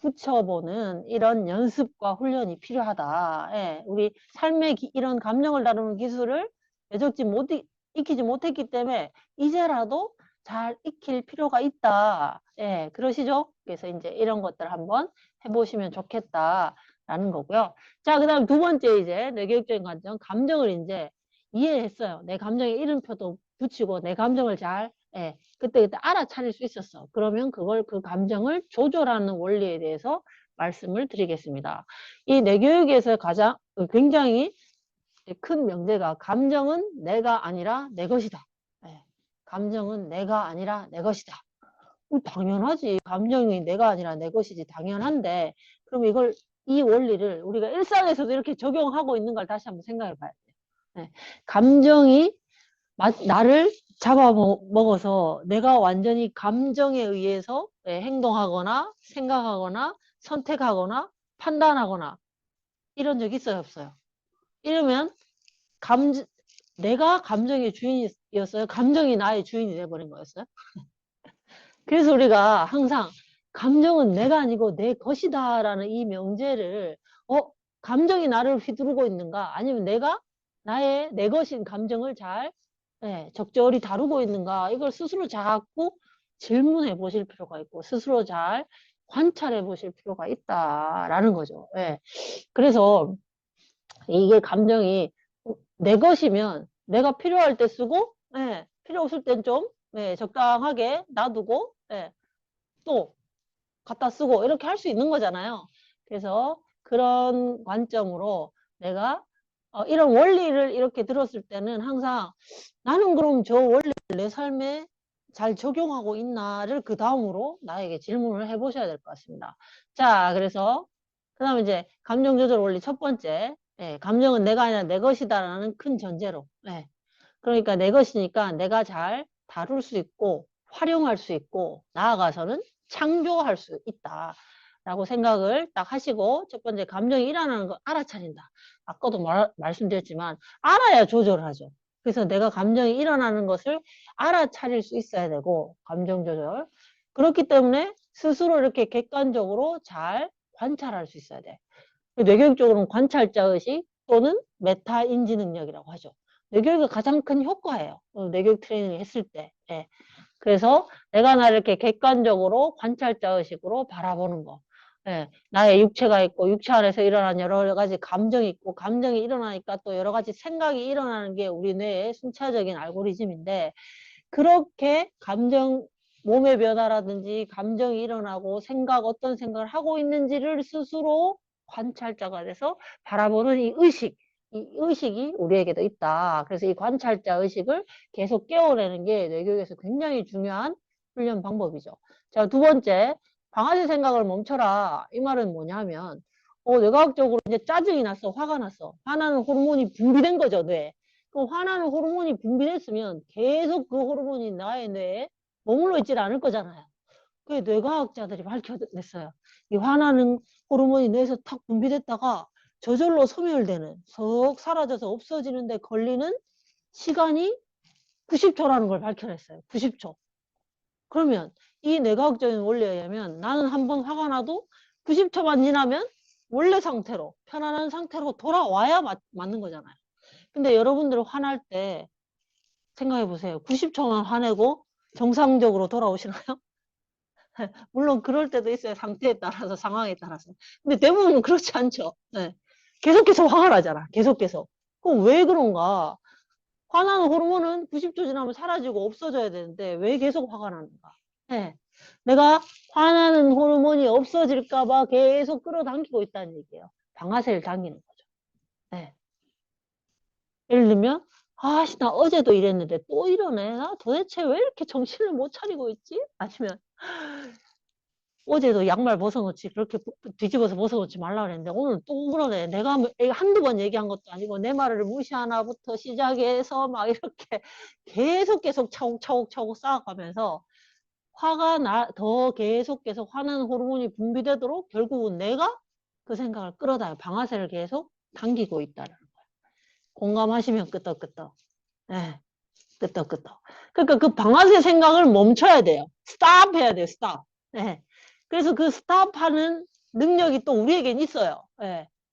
붙여보는 이런 연습과 훈련이 필요하다. 예, 우리 삶의 이런 감정을 다루는 기술을 익히지 못했기 때문에 이제라도 잘 익힐 필요가 있다. 예, 그러시죠? 그래서 이제 이런 것들 한번 해보시면 좋겠다라는 거고요. 자, 그 다음 두 번째 이제 뇌교육적인 관점, 감정을 이제 이해했어요. 내 감정에 이름표도 붙이고 내 감정을 잘 예, 그때 알아차릴 수 있었어. 그러면 그 감정을 조절하는 원리에 대해서 말씀을 드리겠습니다. 이 뇌교육에서 가장 굉장히 큰 명제가 감정은 내가 아니라 내 것이다. 예, 감정은 내가 아니라 내 것이다. 당연하지. 감정이 내가 아니라 내 것이지. 당연한데 그럼 이 원리를 우리가 일상에서도 이렇게 적용하고 있는 걸 다시 한번 생각해 봐야 돼요. 예, 감정이 나를 잡아먹어서 내가 완전히 감정에 의해서 행동하거나 생각하거나 선택하거나 판단하거나 이런 적 있어요 없어요? 이러면 내가 감정의 주인이었어요? 감정이 나의 주인이 돼버린 거였어요? 그래서 우리가 항상 감정은 내가 아니고 내 것이다 라는 이 명제를 감정이 나를 휘두르고 있는가 아니면 내가 나의 내 것인 감정을 잘 적절히 다루고 있는가 이걸 스스로 자꾸 질문해 보실 필요가 있고 스스로 잘 관찰해 보실 필요가 있다라는 거죠. 그래서 이게 감정이 내 것이면 내가 필요할 때 쓰고 필요 없을 땐 좀 적당하게 놔두고 또 갖다 쓰고 이렇게 할 수 있는 거잖아요. 그래서 그런 관점으로 내가 이런 원리를 이렇게 들었을 때는 항상 나는 그럼 저 원리를 내 삶에 잘 적용하고 있나를 그 다음으로 나에게 질문을 해보셔야 될 것 같습니다. 자, 그래서 그 다음에 이제 감정 조절 원리 첫 번째, 감정은 내가 아니라 내 것이다라는 큰 전제로, 그러니까 내 것이니까 내가 잘 다룰 수 있고 활용할 수 있고 나아가서는 창조할 수 있다. 라고 생각을 딱 하시고 첫 번째 감정이 일어나는 걸 알아차린다. 아까도 말씀드렸지만 알아야 조절을 하죠. 그래서 내가 감정이 일어나는 것을 알아차릴 수 있어야 되고 감정 조절. 그렇기 때문에 스스로 이렇게 객관적으로 잘 관찰할 수 있어야 돼. 뇌교육적으로는 관찰자 의식 또는 메타 인지 능력이라고 하죠. 뇌교육의 가장 큰 효과예요. 뇌교육 트레이닝을 했을 때. 그래서 내가 나를 이렇게 객관적으로 관찰자 의식으로 바라보는 거. 나의 육체가 있고 육체 안에서 일어나는 여러 가지 감정이 있고 감정이 일어나니까 또 여러 가지 생각이 일어나는 게 우리 뇌의 순차적인 알고리즘인데 그렇게 감정 몸의 변화라든지 감정이 일어나고 어떤 생각을 하고 있는지를 스스로 관찰자가 돼서 바라보는 이 의식이 우리에게도 있다. 그래서 이 관찰자 의식을 계속 깨워내는 게 뇌교육에서 굉장히 중요한 훈련 방법이죠. 자, 두 번째, 방아쇠 생각을 멈춰라. 이 말은 뭐냐면, 뇌과학적으로 이제 짜증이 났어, 화가 났어. 화나는 호르몬이 분비된 거죠, 뇌에. 그럼 화나는 호르몬이 분비됐으면 계속 그 호르몬이 나의 뇌에 머물러 있질 않을 거잖아요. 그게 뇌과학자들이 밝혀냈어요. 이 화나는 호르몬이 뇌에서 탁 분비됐다가 저절로 소멸되는, 석 사라져서 없어지는데 걸리는 시간이 90초라는 걸 밝혀냈어요. 90초. 그러면 이 뇌과학적인 원리에 의하면 나는 한번 화가 나도 90초만 지나면 원래 상태로, 편안한 상태로 돌아와야 맞는 거잖아요. 근데 여러분들 화날 때 생각해 보세요. 90초만 화내고 정상적으로 돌아오시나요? 물론 그럴 때도 있어요. 상태에 따라서, 상황에 따라서. 근데 대부분은 그렇지 않죠. 계속해서 화가 나잖아. 계속해서. 그럼 왜 그런가? 화나는 호르몬은 90초 지나면 사라지고 없어져야 되는데 왜 계속 화가 나는가? 내가 화나는 호르몬이 없어질까 봐 계속 끌어당기고 있다는 얘기예요. 방아쇠를 당기는 거죠. 예를 들면 아씨 나 어제도 이랬는데 또 이러네. 나 도대체 왜 이렇게 정신을 못 차리고 있지? 아니면 어제도 양말 벗어놓지 그렇게 뒤집어서 벗어놓지 말라 그랬는데 오늘 또 그러네. 내가 한두 번 얘기한 것도 아니고 내 말을 무시하나부터 시작해서 막 이렇게 계속 차곡차곡 쌓아가면서 화가 더 계속 화나는 호르몬이 분비되도록 결국은 내가 그 생각을 끌어다요. 방아쇠를 계속 당기고 있다는 거예요. 공감하시면 끄떡끄떡. 끄떡끄떡. 그러니까 그 방아쇠 생각을 멈춰야 돼요. 스탑 해야 돼요. 스탑. 그래서 그 스탑하는 능력이 또 우리에겐 있어요.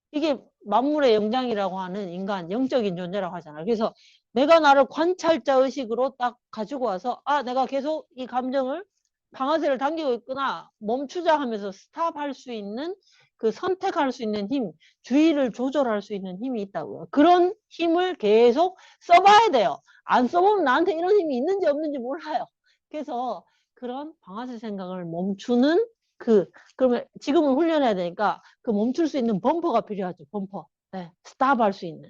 이게 만물의 영장이라고 하는 인간, 영적인 존재라고 하잖아요. 그래서 내가 나를 관찰자 의식으로 딱 가지고 와서 내가 계속 이 감정을 방아쇠를 당기고 있구나. 멈추자 하면서 스탑할 수 있는 그 선택할 수 있는 힘, 주의를 조절할 수 있는 힘이 있다고요. 그런 힘을 계속 써봐야 돼요. 안 써보면 나한테 이런 힘이 있는지 없는지 몰라요. 그래서 그런 방아쇠 생각을 멈추는 그러면 지금은 훈련해야 되니까 그 멈출 수 있는 범퍼가 필요하죠. 범퍼. 스탑할 수 있는.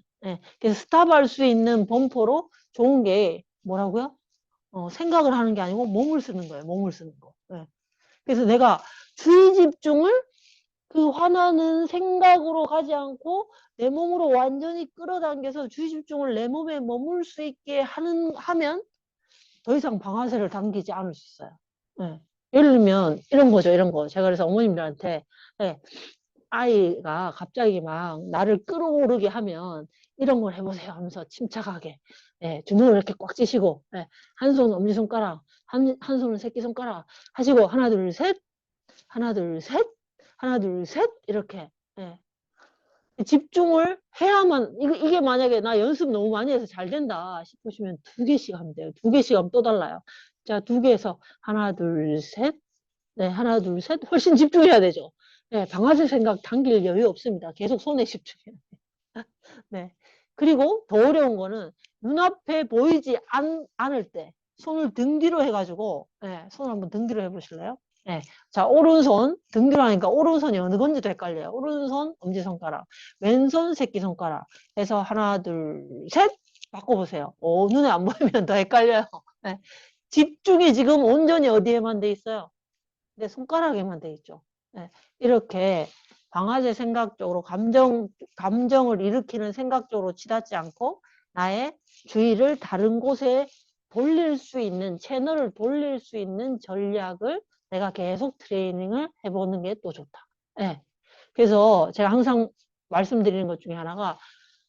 그래서 스탑할 수 있는 범퍼로 좋은 게 뭐라고요? 생각을 하는 게 아니고 몸을 쓰는 거예요. 몸을 쓰는 거. 그래서 내가 주의 집중을 그 화나는 생각으로 가지 않고 내 몸으로 완전히 끌어당겨서 주의 집중을 내 몸에 머물 수 있게 하면 더 이상 방아쇠를 당기지 않을 수 있어요. 예를 들면 이런 거죠. 이런 거. 제가 그래서 어머님들한테 아이가 갑자기 막 나를 끌어오르게 하면 이런 걸 해보세요 하면서 침착하게 주먹을 이렇게 꽉 쥐시고 한 손은 엄지손가락 한 손은 새끼손가락 하시고 하나 둘 셋 하나 둘 셋 하나 둘 셋 이렇게 집중을 해야만, 이게 만약에 나 연습 너무 많이 해서 잘 된다 싶으시면 2개씩 하면 돼요. 2개씩 하면 또 달라요. 자, 2개에서 하나, 둘, 셋. 네, 하나, 둘, 셋. 훨씬 집중해야 되죠. 네, 방아쇠 생각 당길 여유 없습니다. 계속 손에 집중해야 돼요. 네. 그리고 더 어려운 거는 눈앞에 보이지 않을 때 손을 등 뒤로 해가지고, 네, 손을 한번 등 뒤로 해보실래요? 네. 자, 오른손, 등 뒤로 하니까 오른손이 어느 건지도 헷갈려요. 오른손, 엄지손가락, 왼손, 새끼손가락 해서 하나, 둘, 셋 바꿔보세요. 눈에 안 보이면 더 헷갈려요. 네. 집중이 지금 온전히 어디에만 돼 있어요? 내 손가락에만 돼 있죠. 네. 이렇게 방아쇠 생각적으로 감정을 일으키는 생각적으로 치닫지 않고 나의 주의를 다른 곳에 돌릴 수 있는, 채널을 돌릴 수 있는 전략을 내가 계속 트레이닝을 해보는 게 또 좋다. 네. 그래서 제가 항상 말씀드리는 것 중에 하나가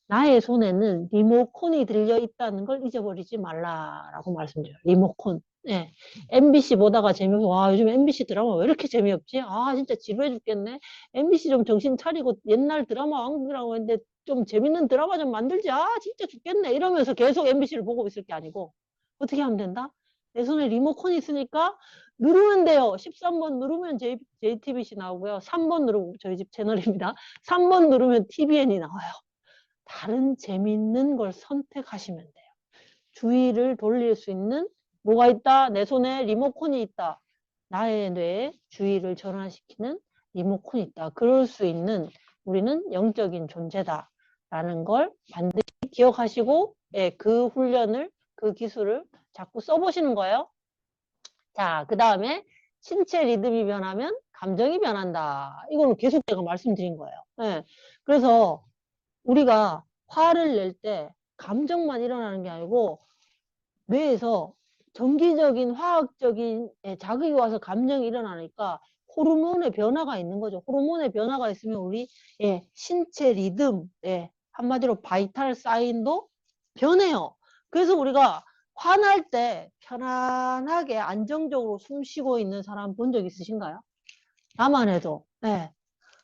나의 손에는 리모컨이 들려 있다는 걸 잊어버리지 말라라고 말씀드려요. 리모컨. 네. MBC 보다가 재미없어. 와, 요즘 MBC 드라마 왜 이렇게 재미없지? 아, 진짜 지루해 죽겠네. MBC 좀 정신 차리고 옛날 드라마 왕국이라고 했는데 좀 재밌는 드라마 좀 만들지. 아, 진짜 죽겠네. 이러면서 계속 MBC를 보고 있을 게 아니고 어떻게 하면 된다? 내 손에 리모컨이 있으니까 누르면 돼요. 13번 누르면 JTBC 나오고요. 3번 누르면 저희 집 채널입니다. 3번 누르면 TVN이 나와요. 다른 재밌는 걸 선택하시면 돼요. 주의를 돌릴 수 있는 뭐가 있다? 내 손에 리모컨이 있다. 나의 뇌에 주의를 전환시키는 리모컨이 있다. 그럴 수 있는 우리는 영적인 존재다. 라는 걸 반드시 기억하시고 그 훈련을, 그 기술을 자꾸 써보시는 거예요. 자, 그 다음에 신체 리듬이 변하면 감정이 변한다. 이걸 계속 제가 말씀드린 거예요. 네. 그래서 우리가 화를 낼 때 감정만 일어나는 게 아니고 뇌에서 정기적인 화학적인 자극이 와서 감정이 일어나니까 호르몬의 변화가 있는 거죠. 호르몬의 변화가 있으면 우리 신체 리듬, 한마디로 바이탈 사인도 변해요. 그래서 우리가 화날 때 편안하게 안정적으로 숨 쉬고 있는 사람 본 적 있으신가요? 나만 해도. 네.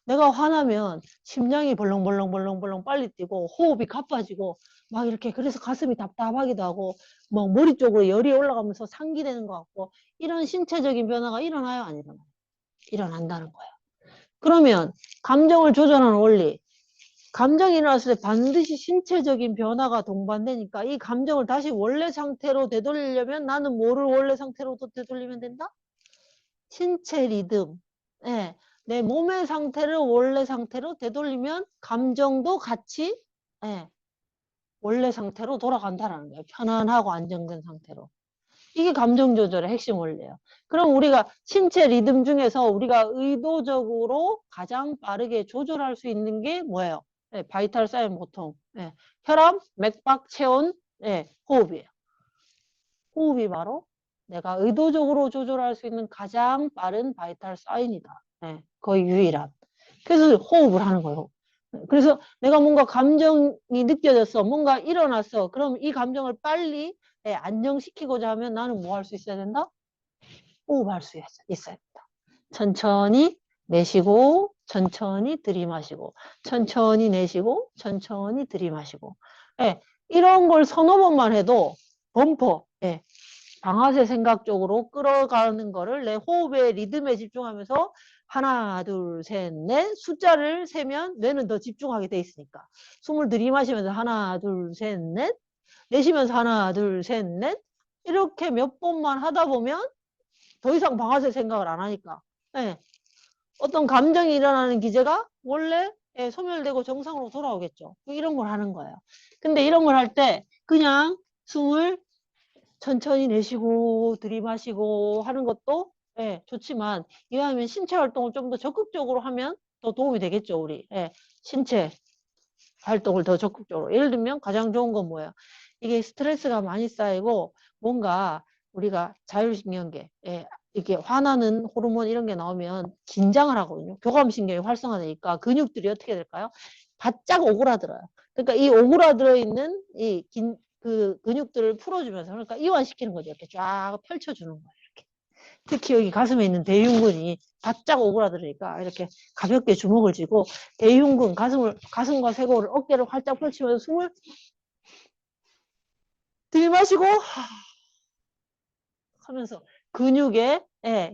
내가 화나면 심장이 벌렁벌렁 빨리 뛰고 호흡이 가빠지고 막 이렇게 그래서 가슴이 답답하기도 하고 막 머리 쪽으로 열이 올라가면서 상기되는 것 같고 이런 신체적인 변화가 일어나요? 안 일어나요? 일어난다는 거예요. 그러면 감정을 조절하는 원리, 감정이 일어났을 때 반드시 신체적인 변화가 동반되니까 이 감정을 다시 원래 상태로 되돌리려면 나는 뭐를 원래 상태로 되돌리면 된다? 신체 리듬. 네. 내 몸의 상태를 원래 상태로 되돌리면 감정도 같이 원래 상태로 돌아간다는 거예요. 편안하고 안정된 상태로. 이게 감정 조절의 핵심 원리예요. 그럼 우리가 신체 리듬 중에서 우리가 의도적으로 가장 빠르게 조절할 수 있는 게 뭐예요? 바이탈 사인 보통 혈압, 맥박, 체온, 호흡이에요. 호흡이 바로 내가 의도적으로 조절할 수 있는 가장 빠른 바이탈 사인이다. 거의 유일한. 그래서 호흡을 하는 거예요. 그래서 내가 뭔가 감정이 느껴졌어. 뭔가 일어났어. 그럼 이 감정을 빨리 안정시키고자 하면 나는 뭐 할 수 있어야 된다? 호흡할 수 있어야 된다. 천천히 내쉬고 천천히 들이마시고 천천히 내쉬고 천천히 들이마시고 이런 걸 서너 번만 해도 범퍼 방아쇠 생각적으로 끌어가는 거를 내 호흡의 리듬에 집중하면서 하나, 둘, 셋, 넷 숫자를 세면 뇌는 더 집중하게 돼 있으니까 숨을 들이마시면서 하나, 둘, 셋, 넷 내쉬면서 하나, 둘, 셋, 넷 이렇게 몇 번만 하다 보면 더 이상 방아쇠 생각을 안 하니까 어떤 감정이 일어나는 기제가 원래 소멸되고 정상으로 돌아오겠죠. 이런 걸 하는 거예요. 근데 이런 걸 할 때 그냥 숨을 천천히 내쉬고 들이마시고 하는 것도 좋지만 이왕이면 신체 활동을 좀 더 적극적으로 하면 더 도움이 되겠죠. 우리 신체 활동을 더 적극적으로. 예를 들면 가장 좋은 건 뭐예요? 이게 스트레스가 많이 쌓이고 뭔가 우리가 자율신경계 이렇게 화나는 호르몬 이런 게 나오면 긴장을 하거든요. 교감신경이 활성화되니까 근육들이 어떻게 될까요? 바짝 오그라들어요. 그러니까 이 오그라들어 있는 그 근육들을 풀어주면서 그러니까 이완시키는 거죠. 이렇게 쫙 펼쳐주는 거예요. 이렇게. 특히 여기 가슴에 있는 대흉근이 바짝 오그라들으니까 이렇게 가볍게 주먹을 쥐고 대흉근, 가슴과 쇄골을 어깨를 활짝 펼치면서 숨을 들이마시고 하면서 근육의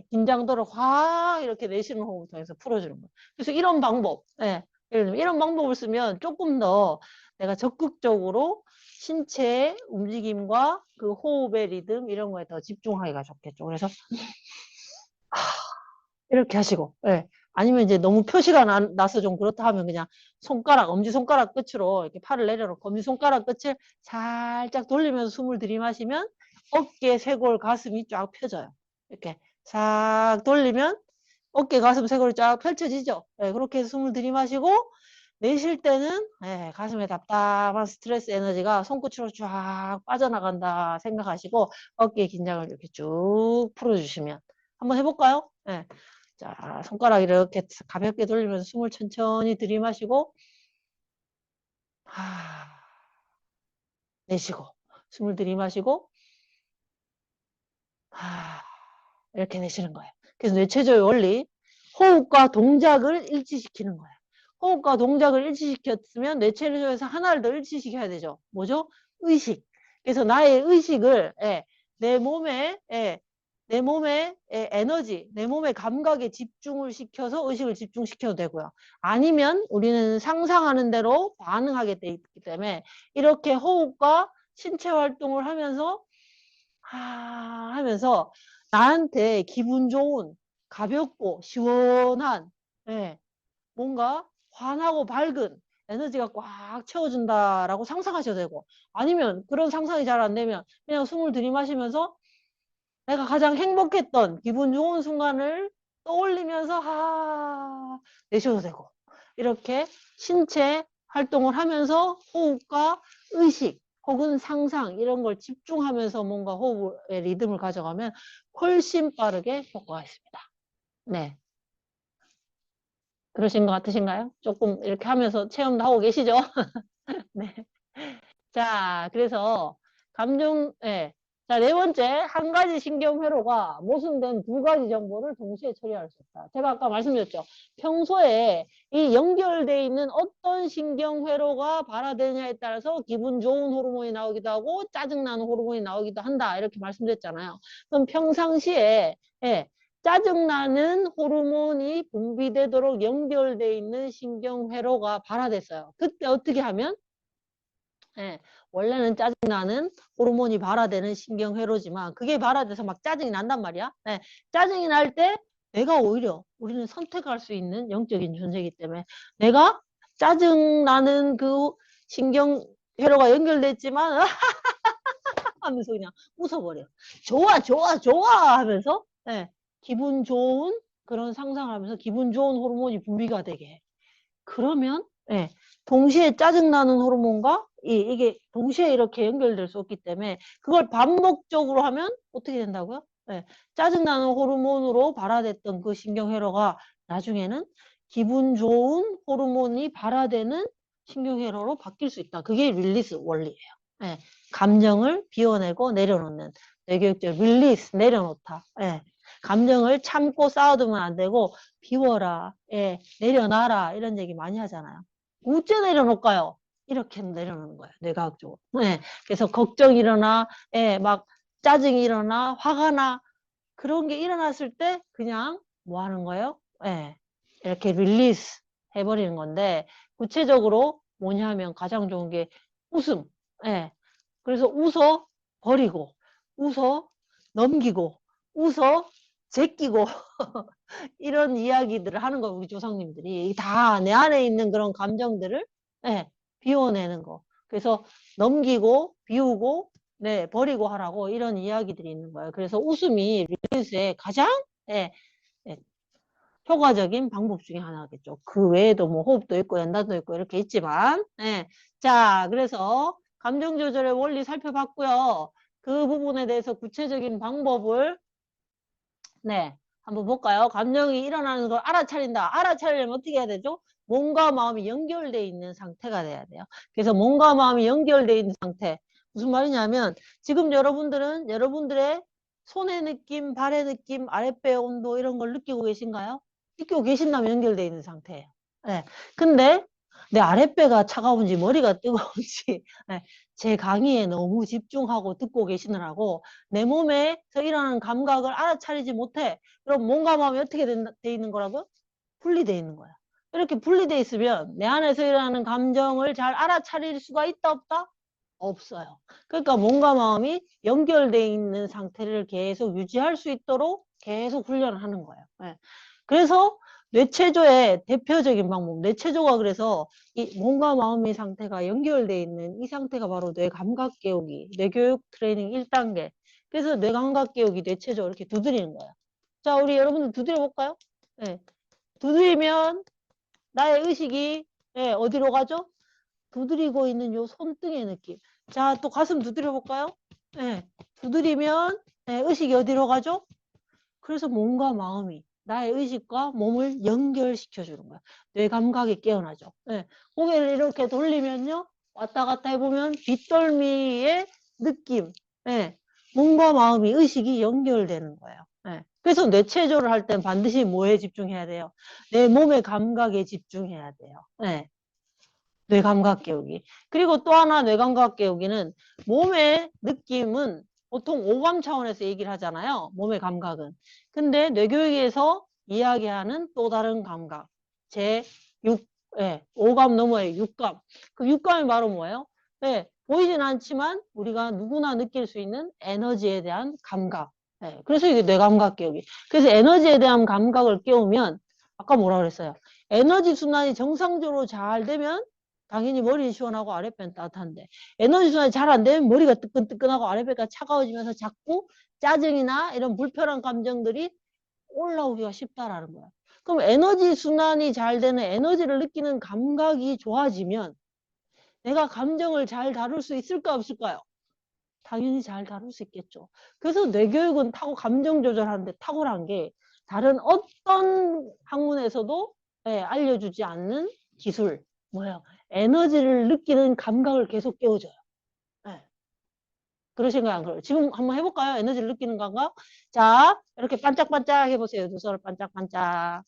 긴장도를 확 이렇게 내쉬는 호흡을 통해서 풀어주는 거예요. 그래서 이런 방법, 예를 들면 이런 방법을 쓰면 조금 더 내가 적극적으로 신체의 움직임과 그 호흡의 리듬 이런 거에 더 집중하기가 좋겠죠. 그래서 이렇게 하시고, 아니면 이제 너무 표시가 나서 좀 그렇다 하면 그냥 엄지손가락 끝으로 이렇게 팔을 내려놓고 엄지손가락 끝을 살짝 돌리면서 숨을 들이마시면 어깨, 쇄골, 가슴이 쫙 펴져요. 이렇게 싹 돌리면 어깨, 가슴, 쇄골이 쫙 펼쳐지죠. 그렇게 해서 숨을 들이마시고 내쉴 때는 가슴에 답답한 스트레스 에너지가 손끝으로 쫙 빠져나간다 생각하시고 어깨 긴장을 이렇게 쭉 풀어주시면 한번 해볼까요? 자, 손가락 이렇게 가볍게 돌리면서 숨을 천천히 들이마시고 내쉬고 숨을 들이마시고 이렇게 내쉬는 거예요. 그래서 뇌체조의 원리, 호흡과 동작을 일치시키는 거예요. 호흡과 동작을 일치시켰으면 뇌체조에서 하나를 더 일치시켜야 되죠. 뭐죠? 의식. 그래서 나의 의식을 내 몸의 에너지, 내 몸의 감각에 집중을 시켜서 의식을 집중시켜도 되고요. 아니면 우리는 상상하는 대로 반응하게 돼 있기 때문에 이렇게 호흡과 신체 활동을 하면서 하면서 나한테 기분 좋은, 가볍고 시원한 뭔가 환하고 밝은 에너지가 꽉 채워준다라고 상상하셔도 되고 아니면 그런 상상이 잘 안 되면 그냥 숨을 들이마시면서 내가 가장 행복했던 기분 좋은 순간을 떠올리면서 내셔도 되고 이렇게 신체 활동을 하면서 호흡과 의식 혹은 상상 이런 걸 집중하면서 뭔가 호흡의 리듬을 가져가면 훨씬 빠르게 효과가 있습니다. 네. 그러신 것 같으신가요? 조금 이렇게 하면서 체험도 하고 계시죠? 네. 자, 그래서 자, 네 번째, 한 가지 신경회로가 모순된 두 가지 정보를 동시에 처리할 수 있다. 제가 아까 말씀드렸죠. 평소에 이 연결되어 있는 어떤 신경회로가 발화되느냐에 따라서 기분 좋은 호르몬이 나오기도 하고 짜증나는 호르몬이 나오기도 한다. 이렇게 말씀드렸잖아요. 그럼 평상시에 짜증나는 호르몬이 분비되도록 연결되어 있는 신경회로가 발화됐어요. 그때 어떻게 하면 원래는 짜증나는 호르몬이 발화되는 신경회로지만 그게 발화돼서 막 짜증이 난단 말이야. 짜증이 날 때 내가 오히려 우리는 선택할 수 있는 영적인 존재이기 때문에 내가 짜증나는 그 신경회로가 연결됐지만 하면서 그냥 웃어버려. 좋아 좋아 좋아 하면서 기분 좋은 그런 상상을 하면서 기분 좋은 호르몬이 분비가 되게 해. 그러면 동시에 짜증나는 호르몬과 이게 동시에 이렇게 연결될 수 없기 때문에 그걸 반복적으로 하면 어떻게 된다고요? 짜증나는 호르몬으로 발화됐던 그 신경회로가 나중에는 기분 좋은 호르몬이 발화되는 신경회로로 바뀔 수 있다. 그게 릴리스 원리예요. 감정을 비워내고 내려놓는 뇌교육적 릴리스 내려놓다. 감정을 참고 쌓아두면 안 되고 비워라, 내려놔라 이런 얘기 많이 하잖아요. 어째 내려놓을까요? 이렇게 내려놓는 거예요. 뇌과학적으로. 그래서 걱정이 일어나, 막 짜증이 일어나, 화가 나 그런 게 일어났을 때 그냥 뭐 하는 거예요? 이렇게 릴리스 해버리는 건데 구체적으로 뭐냐 하면 가장 좋은 게 웃음. 그래서 웃어 버리고 웃어 넘기고 웃어 제끼고 이런 이야기들을 하는 거예요. 우리 조상님들이 다 내 안에 있는 그런 감정들을 비워내는 거. 그래서 넘기고 비우고 버리고 하라고 이런 이야기들이 있는 거예요. 그래서 웃음이 릴리스의 가장 효과적인 방법 중에 하나겠죠. 그 외에도 뭐 호흡도 있고 연단도 있고 이렇게 있지만 자, 그래서 감정 조절의 원리 살펴봤고요. 그 부분에 대해서 구체적인 방법을 한번 볼까요? 감정이 일어나는 걸 알아차린다. 알아차리려면 어떻게 해야 되죠? 몸과 마음이 연결되어 있는 상태가 돼야 돼요. 그래서 몸과 마음이 연결되어 있는 상태. 무슨 말이냐면 지금 여러분들은 여러분들의 손의 느낌, 발의 느낌, 아랫배 온도 이런 걸 느끼고 계신가요? 느끼고 계신다면 연결되어 있는 상태예요. 네. 근데 내 아랫배가 차가운지 머리가 뜨거운지 네. 제 강의에 너무 집중하고 듣고 계시느라고 내 몸에서 일어나는 감각을 알아차리지 못해. 그럼 몸과 마음이 어떻게 돼 있는 거라고? 분리되어 있는 거야. 이렇게 분리되어 있으면 내 안에서 일어나는 감정을 잘 알아차릴 수가 있다 없다? 없어요. 그러니까 몸과 마음이 연결되어 있는 상태를 계속 유지할 수 있도록 계속 훈련을 하는 거예요. 네. 그래서 뇌체조의 대표적인 방법, 뇌체조가 그래서 이 몸과 마음의 상태가 연결되어 있는 이 상태가 바로 뇌감각 깨우기, 뇌교육 트레이닝 1단계. 그래서 뇌감각 깨우기, 뇌체조 이렇게 두드리는 거예요. 자, 우리 여러분들 두드려 볼까요? 네. 두드리면 나의 의식이 네, 어디로 가죠? 두드리고 있는 요 손등의 느낌. 자, 또 가슴 두드려 볼까요? 네. 두드리면 네, 의식이 어디로 가죠? 그래서 몸과 마음이 나의 의식과 몸을 연결시켜 주는 거야. 뇌 감각이 깨어나죠. 네. 고개를 이렇게 돌리면요. 왔다 갔다 해보면 뒷덜미의 느낌. 네. 몸과 마음이 의식이 연결되는 거예요. 네. 그래서 뇌체조를 할 땐 반드시 뭐에 집중해야 돼요? 내 몸의 감각에 집중해야 돼요. 네. 뇌감각 깨우기. 그리고 또 하나 뇌감각 깨우기는 몸의 느낌은 보통 오감 차원에서 얘기를 하잖아요. 몸의 감각은. 근데 뇌교육에서 이야기하는 또 다른 감각. 제6, 예, 오감 너머의 육감. 그 육감이 바로 뭐예요? 예, 보이진 않지만 우리가 누구나 느낄 수 있는 에너지에 대한 감각. 예, 그래서 이게 뇌감각 깨우기. 그래서 에너지에 대한 감각을 깨우면 아까 뭐라 그랬어요? 에너지 순환이 정상적으로 잘 되면 당연히 머리는 시원하고 아랫배는 따뜻한데 에너지 순환이 잘 안 되면 머리가 뜨끈뜨끈하고 아랫배가 차가워지면서 자꾸 짜증이나 이런 불편한 감정들이 올라오기가 쉽다라는 거야. 그럼 에너지 순환이 잘 되는 에너지를 느끼는 감각이 좋아지면 내가 감정을 잘 다룰 수 있을까 없을까요? 당연히 잘 다룰 수 있겠죠. 그래서 뇌교육은 감정 조절하는데 탁월한 게 다른 어떤 학문에서도 알려주지 않는 기술. 뭐예요? 에너지를 느끼는 감각을 계속 깨워줘요. 네. 그러신가요? 안 그래요? 지금 한번 해볼까요? 에너지를 느끼는 감각. 자, 이렇게 반짝반짝 해보세요. 두 손을 반짝반짝.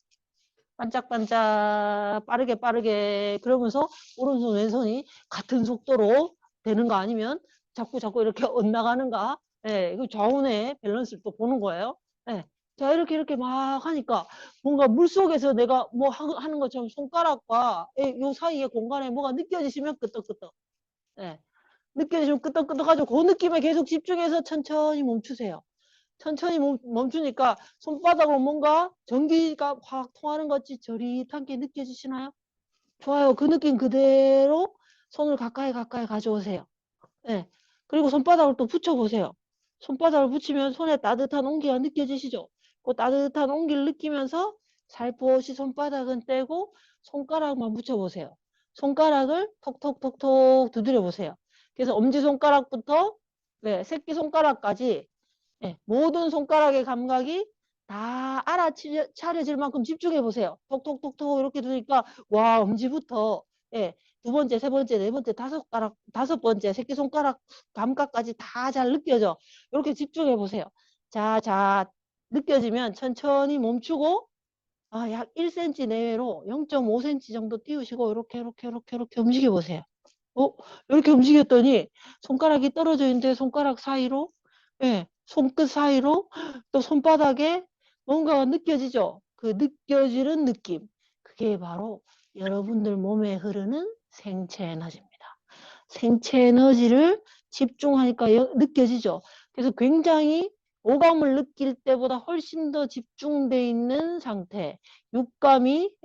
반짝반짝 빠르게 빠르게 그러면서 오른손 왼손이 같은 속도로 되는 거 아니면 자꾸 이렇게 엇나가는가. 예, 그 좌우의 밸런스를 또 보는 거예요. 예. 자, 이렇게 막 하니까 뭔가 물속에서 내가 뭐 하는 것처럼 손가락과 요 사이의 공간에 뭐가 느껴지시면 끄떡끄떡. 예. 느껴지시면 끄떡끄떡 하죠. 그 느낌에 계속 집중해서 천천히 멈추세요. 천천히 멈추니까 손바닥으로 뭔가 전기가 확 통하는 것 같이 저릿하게 느껴지시나요? 좋아요. 그 느낌 그대로 손을 가까이 가져오세요. 네. 그리고 손바닥을 또 붙여보세요. 손바닥을 붙이면 손에 따뜻한 온기가 느껴지시죠? 그 따뜻한 온기를 느끼면서 살포시 손바닥은 떼고 손가락만 붙여보세요. 손가락을 톡톡톡톡 두드려 보세요. 그래서 엄지손가락부터 새끼손가락까지 모든 손가락의 감각이 다 알아차려질 만큼 집중해 보세요. 톡톡톡톡 이렇게 두니까 와 엄지부터 두 번째, 세 번째, 네 번째, 다섯 번째 새끼손가락 감각까지 다 잘 느껴져. 이렇게 집중해 보세요. 자, 느껴지면 천천히 멈추고 약 1cm 내외로 0.5cm 정도 띄우시고 이렇게 움직여 보세요. 이렇게 움직였더니 손가락이 떨어져 있는데 손가락 사이로 손끝 사이로 또 손바닥에 뭔가가 느껴지죠? 그 느껴지는 느낌. 그게 바로 여러분들 몸에 흐르는 생체 에너지입니다. 생체 에너지를 집중하니까 느껴지죠? 그래서 굉장히 오감을 느낄 때보다 훨씬 더 집중되어 있는 상태, 육감이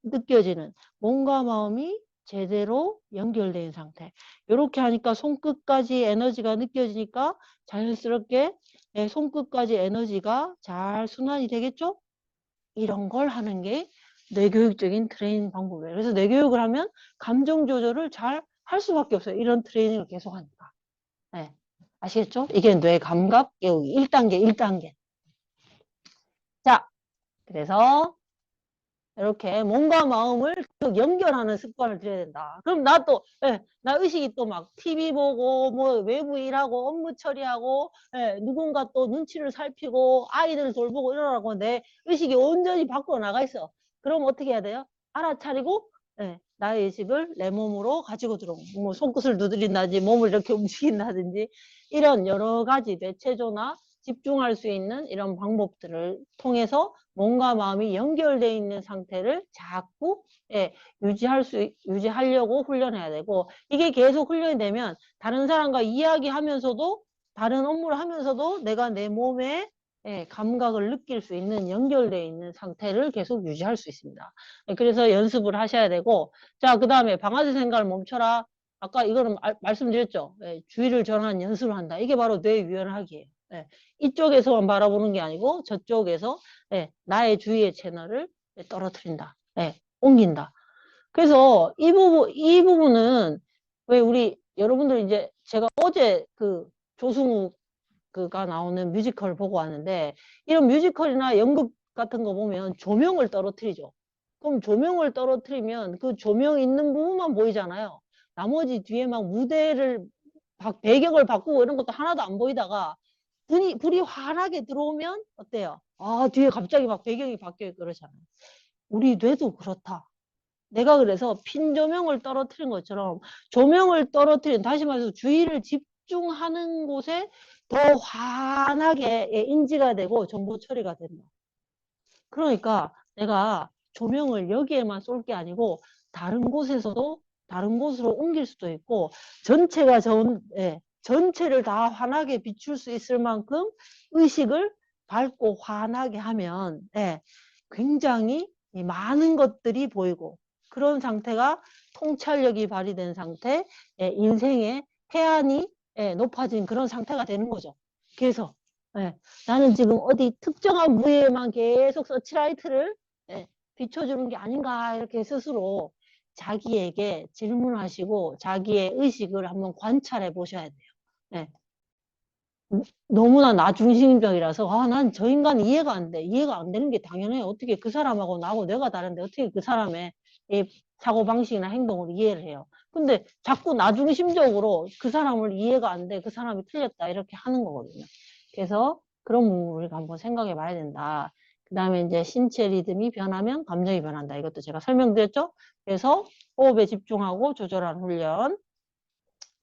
느껴지는 몸과 마음이 제대로 연결된 상태. 이렇게 하니까 손끝까지 에너지가 느껴지니까 자연스럽게 손끝까지 에너지가 잘 순환이 되겠죠? 이런 걸 하는 게 뇌교육적인 트레이닝 방법이에요. 그래서 뇌교육을 하면 감정 조절을 잘 할 수밖에 없어요. 이런 트레이닝을 계속 하니까. 네. 아시겠죠? 이게 뇌 감각 깨우기 1단계. 자, 그래서 이렇게 몸과 마음을 계속 연결하는 습관을 들여야 된다. 그럼 나 또, 예, 나 의식이 또 막 TV 보고, 뭐 외부 일하고, 업무 처리하고, 예, 누군가 또 눈치를 살피고, 아이들 돌보고 이러라고 내 의식이 온전히 밖으로 나가 있어. 그럼 어떻게 해야 돼요? 알아차리고, 예, 나의 의식을 내 몸으로 가지고 들어오고, 뭐 손끝을 두드린다든지, 몸을 이렇게 움직인다든지, 이런 여러 가지 대체조나 집중할 수 있는 이런 방법들을 통해서 몸과 마음이 연결되어 있는 상태를 자꾸 유지하려고 훈련해야 되고, 이게 계속 훈련이 되면 다른 사람과 이야기하면서도 다른 업무를 하면서도 내가 내 몸의 감각을 느낄 수 있는 연결되어 있는 상태를 계속 유지할 수 있습니다. 그래서 연습을 하셔야 되고, 자, 그 다음에 방아쇠 생각을 멈춰라. 아까 이거는 말씀드렸죠. 주의를 전환하는 연습을 한다. 이게 바로 뇌 유연하기예요. 이쪽에서만 바라보는 게 아니고 저쪽에서 나의 주위의 채널을 떨어뜨린다. 옮긴다. 그래서 이 부분은 왜 우리 여러분들 이제 제가 어제 그 조승우 그가 나오는 뮤지컬 보고 왔는데, 이런 뮤지컬이나 연극 같은 거 보면 조명을 떨어뜨리죠. 그럼 조명을 떨어뜨리면 그 조명 있는 부분만 보이잖아요. 나머지 뒤에 막 무대를 배경을 바꾸고 이런 것도 하나도 안 보이다가 불이 환하게 들어오면 어때요? 아, 뒤에 갑자기 막 배경이 바뀌어 그러잖아요. 우리 뇌도 그렇다. 내가 그래서 핀 조명을 떨어뜨린 것처럼 조명을 떨어뜨린, 다시 말해서 주의를 집중하는 곳에 더 환하게 인지가 되고 정보 처리가 된다. 그러니까 내가 조명을 여기에만 쏠 게 아니고 다른 곳에서도 다른 곳으로 옮길 수도 있고, 전체가 전체를 다 환하게 비출 수 있을 만큼 의식을 밝고 환하게 하면 굉장히 많은 것들이 보이고, 그런 상태가 통찰력이 발휘된 상태, 인생의 해안이 높아진 그런 상태가 되는 거죠. 그래서 나는 지금 어디 특정한 부위에만 계속 서치라이트를 비춰주는 게 아닌가, 이렇게 스스로 자기에게 질문하시고 자기의 의식을 한번 관찰해 보셔야 돼요. 너무나 나 중심적이라서 난 저 인간 이해가 안 돼. 이해가 안 되는 게 당연해요. 어떻게 그 사람하고 나하고 뇌가 다른데 어떻게 그 사람의 사고방식이나 행동을 이해를 해요. 근데 자꾸 나 중심적으로 그 사람을 이해가 안 돼. 그 사람이 틀렸다. 이렇게 하는 거거든요. 그래서 그런 부분을 우리가 한번 생각해 봐야 된다. 그 다음에 이제 신체 리듬이 변하면 감정이 변한다. 이것도 제가 설명드렸죠? 그래서 호흡에 집중하고 조절하는 훈련.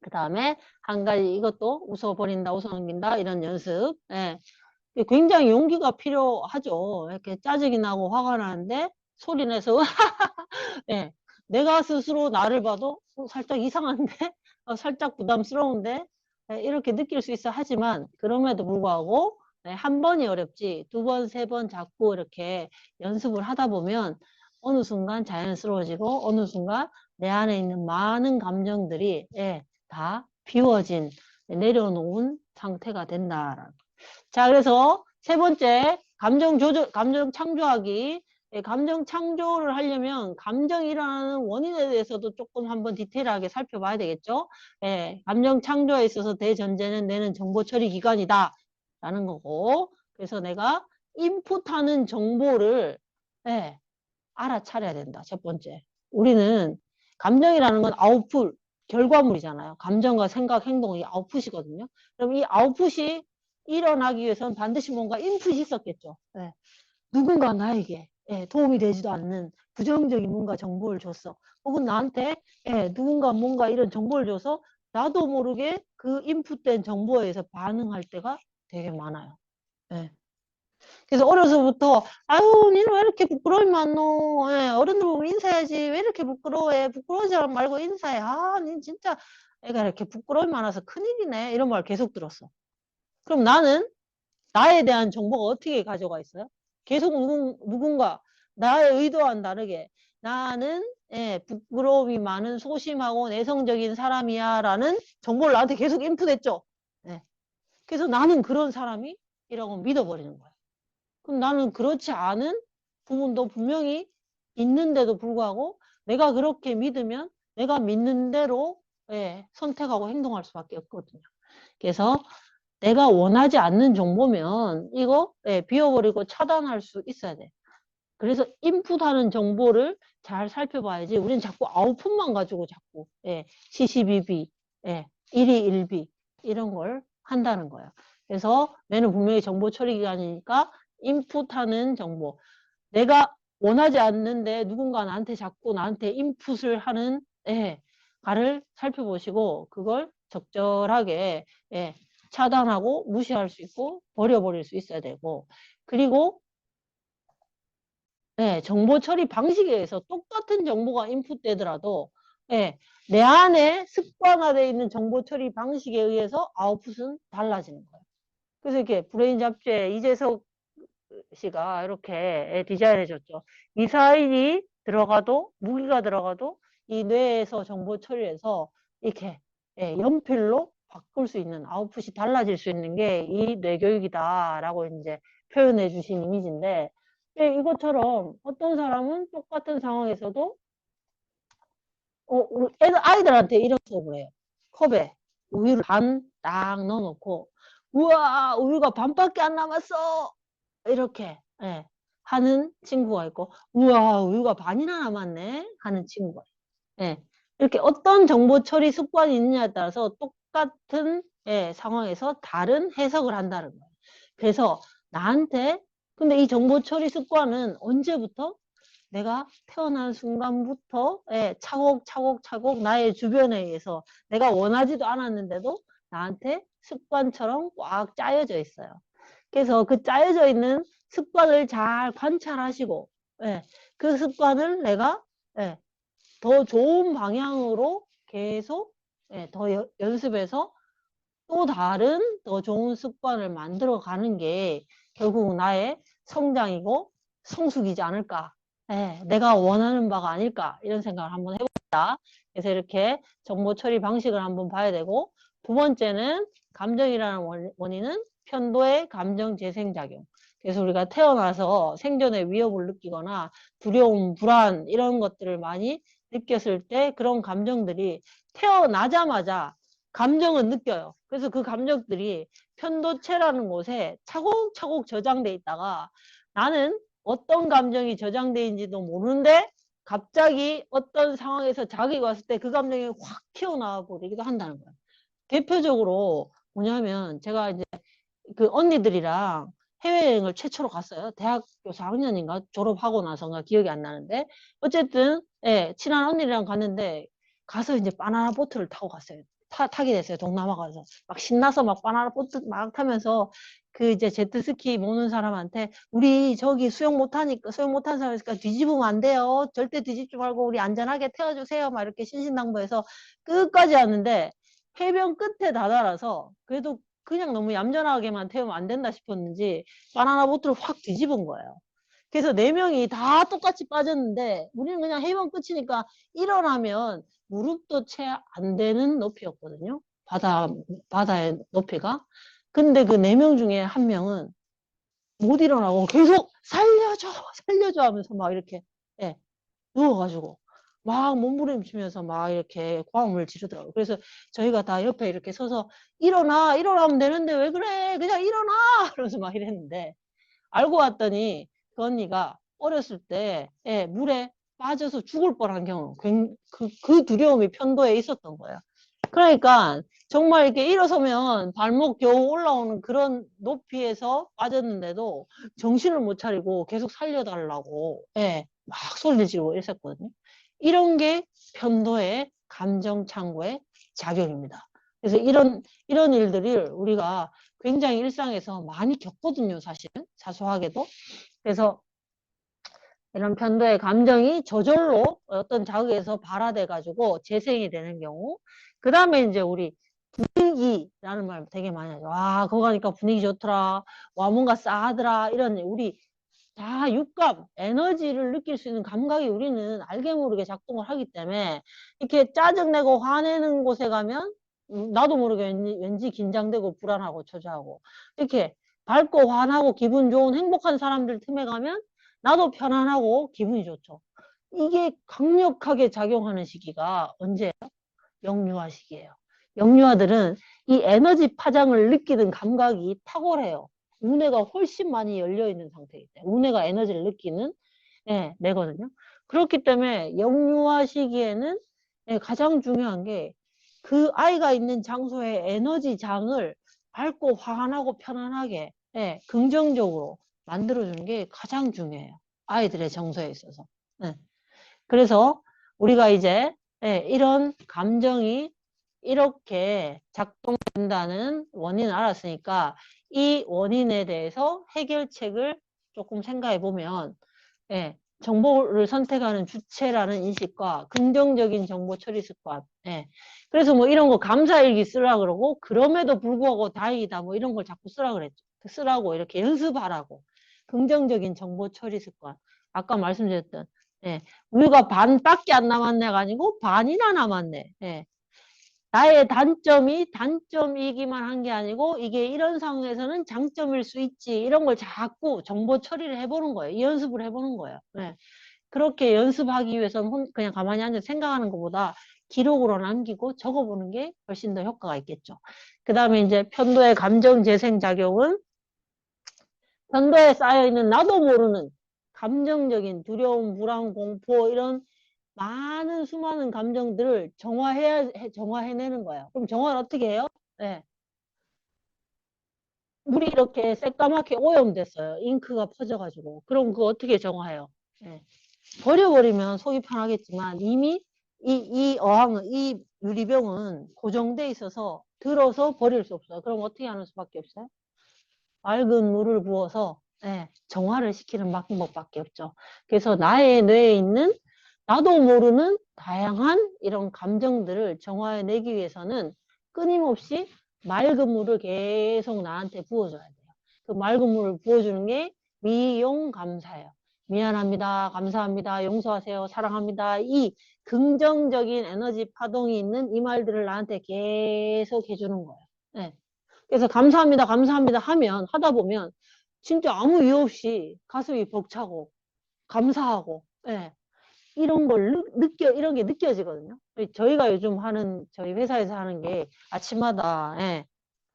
그 다음에 한 가지 이것도 웃어버린다, 웃어넘긴다 이런 연습. 굉장히 용기가 필요하죠. 이렇게 짜증이 나고 화가 나는데 소리 내서 내가 스스로 나를 봐도 살짝 이상한데 살짝 부담스러운데 이렇게 느낄 수 있어. 하지만 그럼에도 불구하고 한 번이 어렵지 두 번, 세 번 자꾸 이렇게 연습을 하다 보면 어느 순간 자연스러워지고 어느 순간 내 안에 있는 많은 감정들이 다 비워진, 내려놓은 상태가 된다. 자, 그래서 세 번째, 감정 조절, 감정 창조하기. 감정 창조를 하려면 감정이 일어나는 원인에 대해서도 조금 한번 디테일하게 살펴봐야 되겠죠. 감정 창조에 있어서 대전제는 내는 정보 처리 기관이다 라는 거고, 그래서 내가 인풋하는 정보를 알아차려야 된다. 첫 번째, 우리는 감정이라는 건 아웃풋, 결과물이잖아요. 감정과 생각, 행동이 아웃풋이거든요. 그럼 이 아웃풋이 일어나기 위해서는 반드시 뭔가 인풋이 있었겠죠. 누군가 나에게 도움이 되지도 않는 부정적인 뭔가 정보를 줬어. 혹은 나한테 누군가 뭔가 이런 정보를 줘서 나도 모르게 그 인풋된 정보에 의해서 반응할 때가 되게 많아요. 그래서 어려서부터 아유 니는 왜 이렇게 부끄러움이 많노. 어른들 보면 인사해야지. 왜 이렇게 부끄러워해. 부끄러워하지 말고 인사해. 니 진짜 애가 이렇게 부끄러움이 많아서 큰일이네. 이런 말 계속 들었어. 그럼 나는 나에 대한 정보가 어떻게 가져가 있어요? 계속 누군가 나의 의도와는 다르게 나는 부끄러움이 많은 소심하고 내성적인 사람이야 라는 정보를 나한테 계속 인풋했죠. 그래서 나는 그런 사람이라고 믿어버리는 거야. 그럼 나는 그렇지 않은 부분도 분명히 있는데도 불구하고 내가 그렇게 믿으면 내가 믿는 대로 선택하고 행동할 수밖에 없거든요. 그래서 내가 원하지 않는 정보면 이거 비워버리고 차단할 수 있어야 돼. 그래서 인풋하는 정보를 잘 살펴봐야지. 우리는 자꾸 아웃풋만 가지고 자꾸 C12B, 1이 1B 이런 걸 한다는 거예요. 그래서 매는 분명히 정보 처리 기간이니까 인풋하는 정보. 내가 원하지 않는데 누군가 나한테 인풋을 하는 가를 살펴보시고 그걸 적절하게 차단하고 무시할 수 있고 버려버릴 수 있어야 되고 그리고 정보 처리 방식에 의해서 똑같은 정보가 인풋되더라도 내 안에 습관화되어 있는 정보 처리 방식에 의해서 아웃풋은 달라지는 거예요. 그래서 이렇게 브레인 잡지에 이재석 씨가 이렇게 디자인해 줬죠. 미사일이 들어가도 무기가 들어가도 이 뇌에서 정보 처리해서 이렇게 연필로 바꿀 수 있는 아웃풋이 달라질 수 있는 게 이 뇌교육이다라고 이제 표현해 주신 이미지인데 이것처럼 어떤 사람은 똑같은 상황에서도 아이들한테 이런 수업을 해요. 컵에 우유를 반 딱 넣어놓고 우와 우유가 반밖에 안 남았어 이렇게 하는 친구가 있고 우와 우유가 반이나 남았네 하는 친구가 있어요. 이렇게 어떤 정보 처리 습관이 있느냐에 따라서 똑같은 상황에서 다른 해석을 한다는 거예요. 그래서 나한테 근데 이 정보 처리 습관은 언제부터? 내가 태어난 순간부터 차곡차곡 나의 주변에 의해서 내가 원하지도 않았는데도 나한테 습관처럼 꽉 짜여져 있어요. 그래서 그 짜여져 있는 습관을 잘 관찰하시고 그 습관을 내가 더 좋은 방향으로 계속 더 연습해서 또 다른 더 좋은 습관을 만들어 가는 게 결국 나의 성장이고 성숙이지 않을까. 내가 원하는 바가 아닐까 이런 생각을 한번 해봅니다. 그래서 이렇게 정보 처리 방식을 한번 봐야 되고 두 번째는 감정이라는 원인은 편도의 감정 재생작용. 그래서 우리가 태어나서 생존의 위협을 느끼거나 두려움, 불안 이런 것들을 많이 느꼈을 때 그런 감정들이 태어나자마자 감정은 느껴요. 그래서 그 감정들이 편도체라는 곳에 차곡차곡 저장돼 있다가 나는 어떤 감정이 저장돼 있는지도 모르는데 갑자기 어떤 상황에서 자극이 왔을 때 그 감정이 확 튀어나와 버리기도 한다는 거예요. 대표적으로 뭐냐면 제가 이제 그 언니들이랑 해외여행을 최초로 갔어요. 대학교 4학년인가 졸업하고 나서인가 기억이 안 나는데 어쨌든 친한 언니랑 갔는데 가서 이제 바나나 보트를 타고 갔어요. 타게 됐어요. 동남아 가서 막 신나서 막 바나나 보트 막 타면서 그 이제 제트스키 모는 사람한테 우리 저기 수영 못한 사람이니까 뒤집으면 안 돼요. 절대 뒤집지 말고 우리 안전하게 태워주세요. 막 이렇게 신신당부해서 끝까지 왔는데 해변 끝에 다다라서 그래도 그냥 너무 얌전하게만 태우면 안 된다 싶었는지 바나나 보트를 확 뒤집은 거예요. 그래서 4명이 다 똑같이 빠졌는데 우리는 그냥 해변 끝이니까 일어나면 무릎도 채 안 되는 높이였거든요. 바다의 높이가. 근데 그 4명 중에 한 명은 못 일어나고 계속 살려줘 하면서 막 이렇게 누워가지고 막 몸부림치면서 막 이렇게 고함을 지르더라고요. 그래서 저희가 다 옆에 이렇게 서서 일어나면 되는데 왜 그래 그냥 일어나 그러면서 막 이랬는데 알고 봤더니 그 언니가 어렸을 때 물에 빠져서 죽을 뻔한 경우 그 두려움이 편도에 있었던 거예요. 그러니까 정말 이렇게 일어서면 발목 겨우 올라오는 그런 높이에서 빠졌는데도 정신을 못 차리고 계속 살려달라고 막 소리를 지르고 이랬었거든요. 이런 게 편도의 감정 창구의 작용입니다. 그래서 이런 일들을 우리가 굉장히 일상에서 많이 겪거든요, 사실은. 사소하게도. 그래서 이런 편도의 감정이 저절로 어떤 자극에서 발화돼 가지고 재생이 되는 경우. 그 다음에 이제 우리 분위기라는 말 되게 많이 하죠. 와, 그거 가니까 분위기 좋더라. 와, 뭔가 싸하더라. 이런 우리 다 육감, 에너지를 느낄 수 있는 감각이 우리는 알게 모르게 작동을 하기 때문에 이렇게 짜증내고 화내는 곳에 가면 나도 모르게 왠지 긴장되고 불안하고 초조하고 이렇게 밝고 환하고 기분 좋은 행복한 사람들 틈에 가면 나도 편안하고 기분이 좋죠. 이게 강력하게 작용하는 시기가 언제예요? 영유아 시기예요. 영유아들은 이 에너지 파장을 느끼는 감각이 탁월해요. 우뇌가 훨씬 많이 열려있는 상태이기 때문에 우뇌가 에너지를 느끼는 예, 내거든요. 그렇기 때문에 영유아 시기에는 예, 가장 중요한 게 그 아이가 있는 장소의 에너지 장을 밝고 환하고 편안하게 예, 긍정적으로 만들어주는 게 가장 중요해요. 아이들의 정서에 있어서. 예. 그래서 우리가 이제 예, 이런 감정이 이렇게 작동된다는 원인을 알았으니까 이 원인에 대해서 해결책을 조금 생각해 보면 예, 정보를 선택하는 주체라는 인식과 긍정적인 정보 처리 습관. 예. 그래서 뭐 이런 거 감사일기 쓰라 그러고 그럼에도 불구하고 다행이다 뭐 이런 걸 자꾸 쓰라 그랬죠. 쓰라고 이렇게 연습하라고. 긍정적인 정보 처리 습관. 아까 말씀드렸던 예, 우유가 반밖에 안 남았네가 아니고 반이나 남았네. 예. 나의 단점이 단점이기만 한 게 아니고 이게 이런 상황에서는 장점일 수 있지. 이런 걸 자꾸 정보 처리를 해보는 거예요. 연습을 해보는 거예요. 네. 그렇게 연습하기 위해서는 그냥 가만히 앉아서 생각하는 것보다 기록으로 남기고 적어보는 게 훨씬 더 효과가 있겠죠. 그 다음에 이제 편도의 감정 재생 작용은 편도에 쌓여있는 나도 모르는 감정적인 두려움, 불안, 공포 이런 많은 수많은 감정들을 정화해내는 거예요. 그럼 정화를 어떻게 해요? 네. 물이 이렇게 새까맣게 오염됐어요. 잉크가 퍼져가지고. 그럼 그거 어떻게 정화해요? 네. 버려버리면 속이 편하겠지만 이미 이 어항은, 이 유리병은 고정돼 있어서 들어서 버릴 수 없어요. 그럼 어떻게 하는 수밖에 없어요? 맑은 물을 부어서 네, 정화를 시키는 방법밖에 없죠. 그래서 나의 뇌에 있는 나도 모르는 다양한 이런 감정들을 정화해내기 위해서는 끊임없이 맑은 물을 계속 나한테 부어줘야 돼요. 그 맑은 물을 부어주는 게 미용감사예요. 미안합니다. 감사합니다. 용서하세요. 사랑합니다. 이 긍정적인 에너지 파동이 있는 이 말들을 나한테 계속 해주는 거예요. 네. 그래서 감사합니다. 감사합니다 하면 하다 보면 진짜 아무 이유 없이 가슴이 벅차고 감사하고 예. 이런 걸 이런 게 느껴지거든요. 저희가 요즘 하는 저희 회사에서 하는 게 아침마다 예.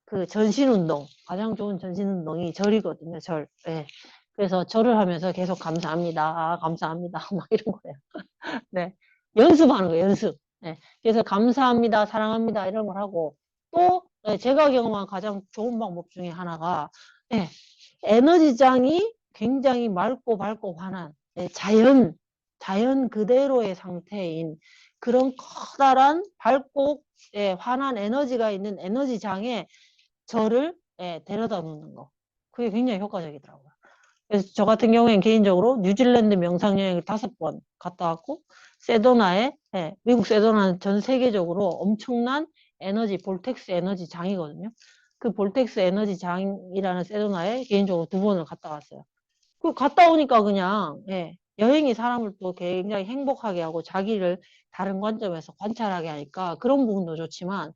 그 전신운동 가장 좋은 전신운동이 절이거든요. 절. 예. 그래서 절을 하면서 계속 감사합니다. 감사합니다. 막 이런 거예요. 네. 연습하는 거예요. 연습. 네. 그래서 감사합니다. 사랑합니다. 이런 걸 하고 또 네, 제가 경험한 가장 좋은 방법 중에 하나가 네, 에너지장이 굉장히 맑고 밝고 환한 네, 자연 그대로의 상태인 그런 커다란 밝고 예, 환한 에너지가 있는 에너지장에 저를 예, 데려다 놓는 거. 그게 굉장히 효과적이더라고요. 그래서 저 같은 경우에는 개인적으로 뉴질랜드 명상여행을 5번 갔다 왔고 세도나에 예, 미국 세도나는 전 세계적으로 엄청난 에너지 볼텍스 에너지 장이거든요. 그 볼텍스 에너지 장이라는 세도나에 개인적으로 2번을 갔다 왔어요. 그 갔다 오니까 그냥 예, 여행이 사람을 또 굉장히 행복하게 하고 자기를 다른 관점에서 관찰하게 하니까 그런 부분도 좋지만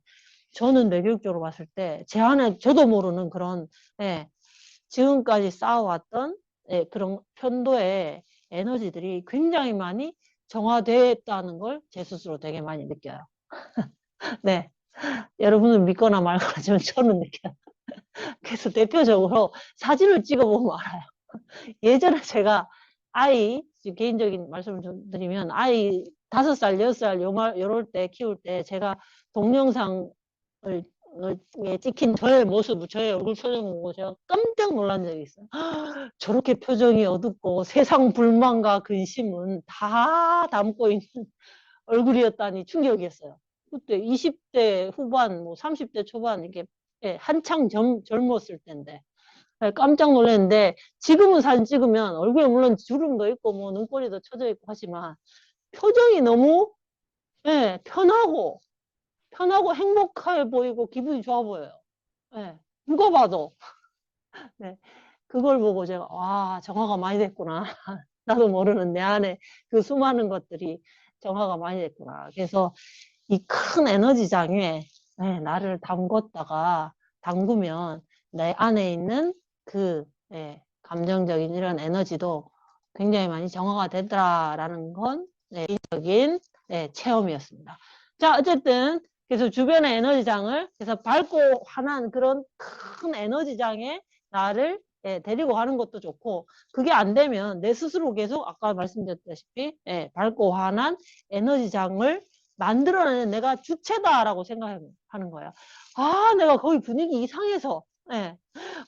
저는 뇌교육적으로 봤을 때 제 안에 저도 모르는 그런 예, 지금까지 쌓아왔던 예, 그런 편도의 에너지들이 굉장히 많이 정화됐다는 걸 제 스스로 되게 많이 느껴요. 네. 여러분은 믿거나 말거나 저는 느껴요. 그래서 대표적으로 사진을 찍어보면 알아요. 예전에 제가 아이, 개인적인 말씀을 좀 드리면 아이 5살, 6살 요럴 때 키울 때 제가 동영상을 찍힌 저의 모습, 저의 얼굴 표정을 보고 제가 깜짝 놀란 적이 있어요. 저렇게 표정이 어둡고 세상 불만과 근심은 다 담고 있는 얼굴이었다니 충격이었어요. 그때 20대 후반, 뭐 30대 초반 이렇게 한창 젊었을 때인데 깜짝 놀랐는데 지금은 사진 찍으면 얼굴에 물론 주름도 있고 뭐 눈꼬리도 쳐져 있고 하지만 표정이 너무 편하고 행복해 보이고 기분이 좋아 보여요. 네, 누가 봐도. 네, 그걸 보고 제가 와 정화가 많이 됐구나. 나도 모르는 내 안에 그 수많은 것들이 정화가 많이 됐구나. 그래서 이 큰 에너지장에 나를 담그면 내 안에 있는 그 감정적인 이런 에너지도 굉장히 많이 정화가 되더라라는 건 개인적인 체험이었습니다. 자, 어쨌든 그래서 주변의 에너지장을 그래서 밝고 환한 그런 큰 에너지장에 나를 예, 데리고 가는 것도 좋고, 그게 안 되면 내 스스로 계속 아까 말씀드렸다시피 예, 밝고 환한 에너지장을 만들어내는 내가 주체다라고 생각하는 거예요. 아, 내가 거기 분위기 이상해서 예.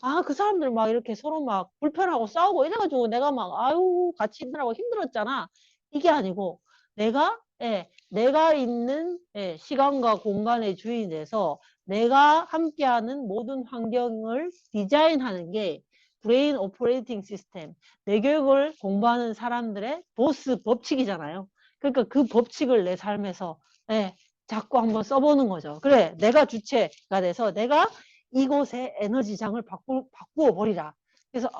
아, 그 사람들 막 이렇게 서로 막 불편하고 싸우고 이래가지고 내가 막 아유 같이 있느라고 힘들었잖아. 이게 아니고 내가 예, 내가 있는 예, 시간과 공간의 주인이 돼서 내가 함께하는 모든 환경을 디자인하는 게 브레인 오퍼레이팅 시스템, 내 교육을 공부하는 사람들의 보스 법칙이잖아요. 그러니까 그 법칙을 내 삶에서 예, 자꾸 한번 써보는 거죠. 그래, 내가 주체가 돼서 내가 이곳의 에너지장을 바꾸어 버리라. 그래서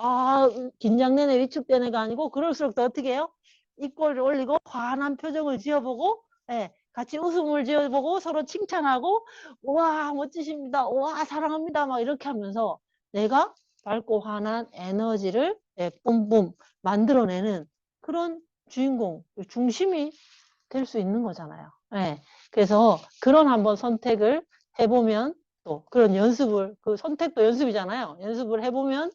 긴장되네 위축되네가 아니고 그럴수록 더 어떻게 해요? 입꼬리를 올리고 환한 표정을 지어보고 예, 같이 웃음을 지어보고 서로 칭찬하고 와 멋지십니다. 와 사랑합니다. 막 이렇게 하면서 내가 밝고 환한 에너지를 예, 뿜뿜 만들어내는 그런 주인공, 중심이 될 수 있는 거잖아요. 예, 그래서 그런 한번 선택을 해보면 또 그런 연습을, 그 선택도 연습이잖아요. 연습을 해보면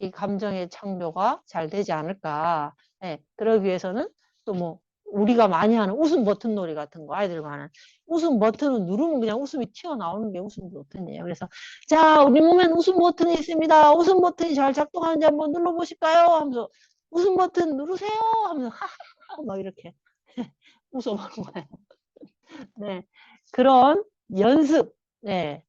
이 감정의 창조가 잘 되지 않을까. 예, 그러기 위해서는 또 뭐 우리가 많이 하는 웃음 버튼 놀이 같은 거, 아이들과 하는 웃음 버튼을 누르면 그냥 웃음이 튀어나오는 게 웃음 버튼이에요. 그래서 자, 우리 몸엔 웃음 버튼이 있습니다. 웃음 버튼이 잘 작동하는지 한번 눌러보실까요? 하면서 웃음 버튼 누르세요 하면서 하하하 막 이렇게 웃어보는 거예요. 네, 그런 연습, 네,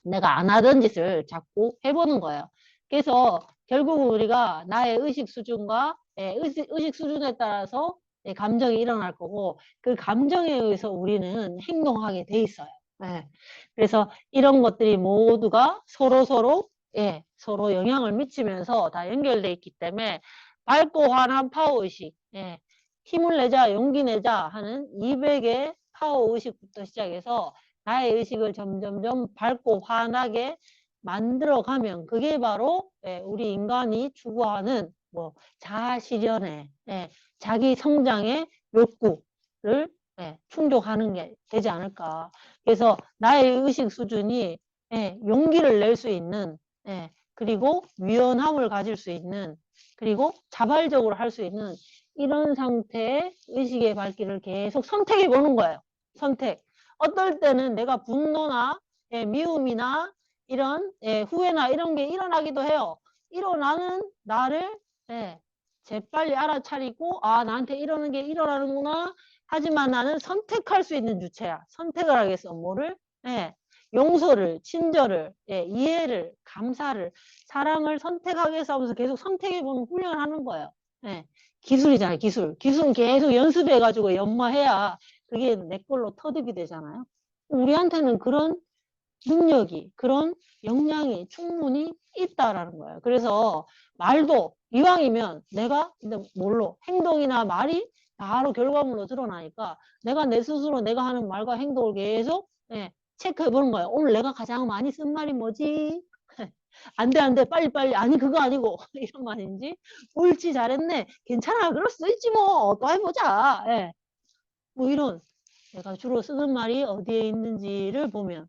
내가 안 하던 짓을 자꾸 해보는 거예요. 그래서 결국은 우리가 나의 의식 수준과 의식 수준에 따라서 감정이 일어날 거고 그 감정에 의해서 우리는 행동하게 돼 있어요. 예. 그래서 이런 것들이 모두가 서로 서로 영향을 미치면서 다 연결돼 있기 때문에 밝고 환한 파워의식, 힘을 내자, 용기 내자 하는 200의 파워의식부터 시작해서 나의 의식을 점점점 밝고 환하게 만들어가면 그게 바로 우리 인간이 추구하는 뭐 자아 실현의 자기 성장의 욕구를 충족하는 게 되지 않을까. 그래서 나의 의식 수준이 용기를 낼 수 있는 그리고 유연함을 가질 수 있는 그리고 자발적으로 할 수 있는 이런 상태의 의식의 밝기를 계속 선택해 보는 거예요. 선택. 어떨 때는 내가 분노나 미움이나 이런 후회나 이런 게 일어나기도 해요. 일어나는 나를 재빨리 알아차리고 나한테 이러는 게 일어나는구나. 하지만 나는 선택할 수 있는 주체야. 선택을 하겠어. 뭐를? 용서를, 친절을, 이해를, 감사를, 사랑을 선택하기 위해서 하면서 계속 선택해보는 훈련을 하는 거예요. 기술이잖아요, 기술. 기술은 계속 연습해가지고 연마해야 그게 내 걸로 터득이 되잖아요. 우리한테는 그런 능력이, 그런 역량이 충분히 있다라는 거예요. 그래서 말도 이왕이면 내가 근데 뭘로 행동이나 말이 바로 결과물로 드러나니까 내가 내 스스로 내가 하는 말과 행동을 계속 체크해 보는 거예요. 오늘 내가 가장 많이 쓴 말이 뭐지? 안 돼, 빨리. 아니, 그거 아니고. 이런 말인지. 옳지, 잘했네. 괜찮아, 그럴 수 있지, 뭐. 또 해보자. 뭐 이런. 내가 주로 쓰는 말이 어디에 있는지를 보면.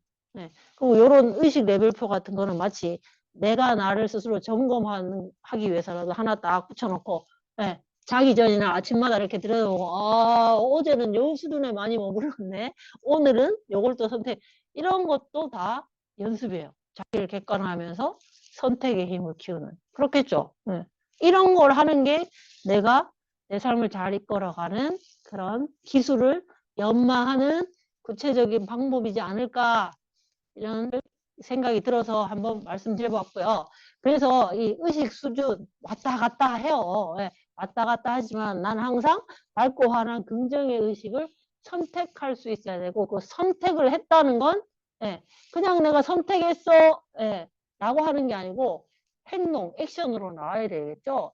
그리고 이런 의식 레벨표 같은 거는 마치 내가 나를 스스로 점검하기 위해서라도 하나 딱 붙여놓고, 자기 전이나 아침마다 이렇게 들여다보고, 어제는 요 수준에 많이 머물렀네. 오늘은 요걸 또 선택. 이런 것도 다 연습이에요. 자기를 객관화하면서 선택의 힘을 키우는. 그렇겠죠. 이런 걸 하는 게 내가 내 삶을 잘 이끌어가는 그런 기술을 연마하는 구체적인 방법이지 않을까 이런 생각이 들어서 한번 말씀드려봤고요. 그래서 이 의식 수준 왔다 갔다 해요. 왔다 갔다 하지만 난 항상 밝고 환한 긍정의 의식을 선택할 수 있어야 되고 그 선택을 했다는 건 그냥 내가 선택했어 라고 하는 게 아니고 행동, 액션으로 나와야 되겠죠.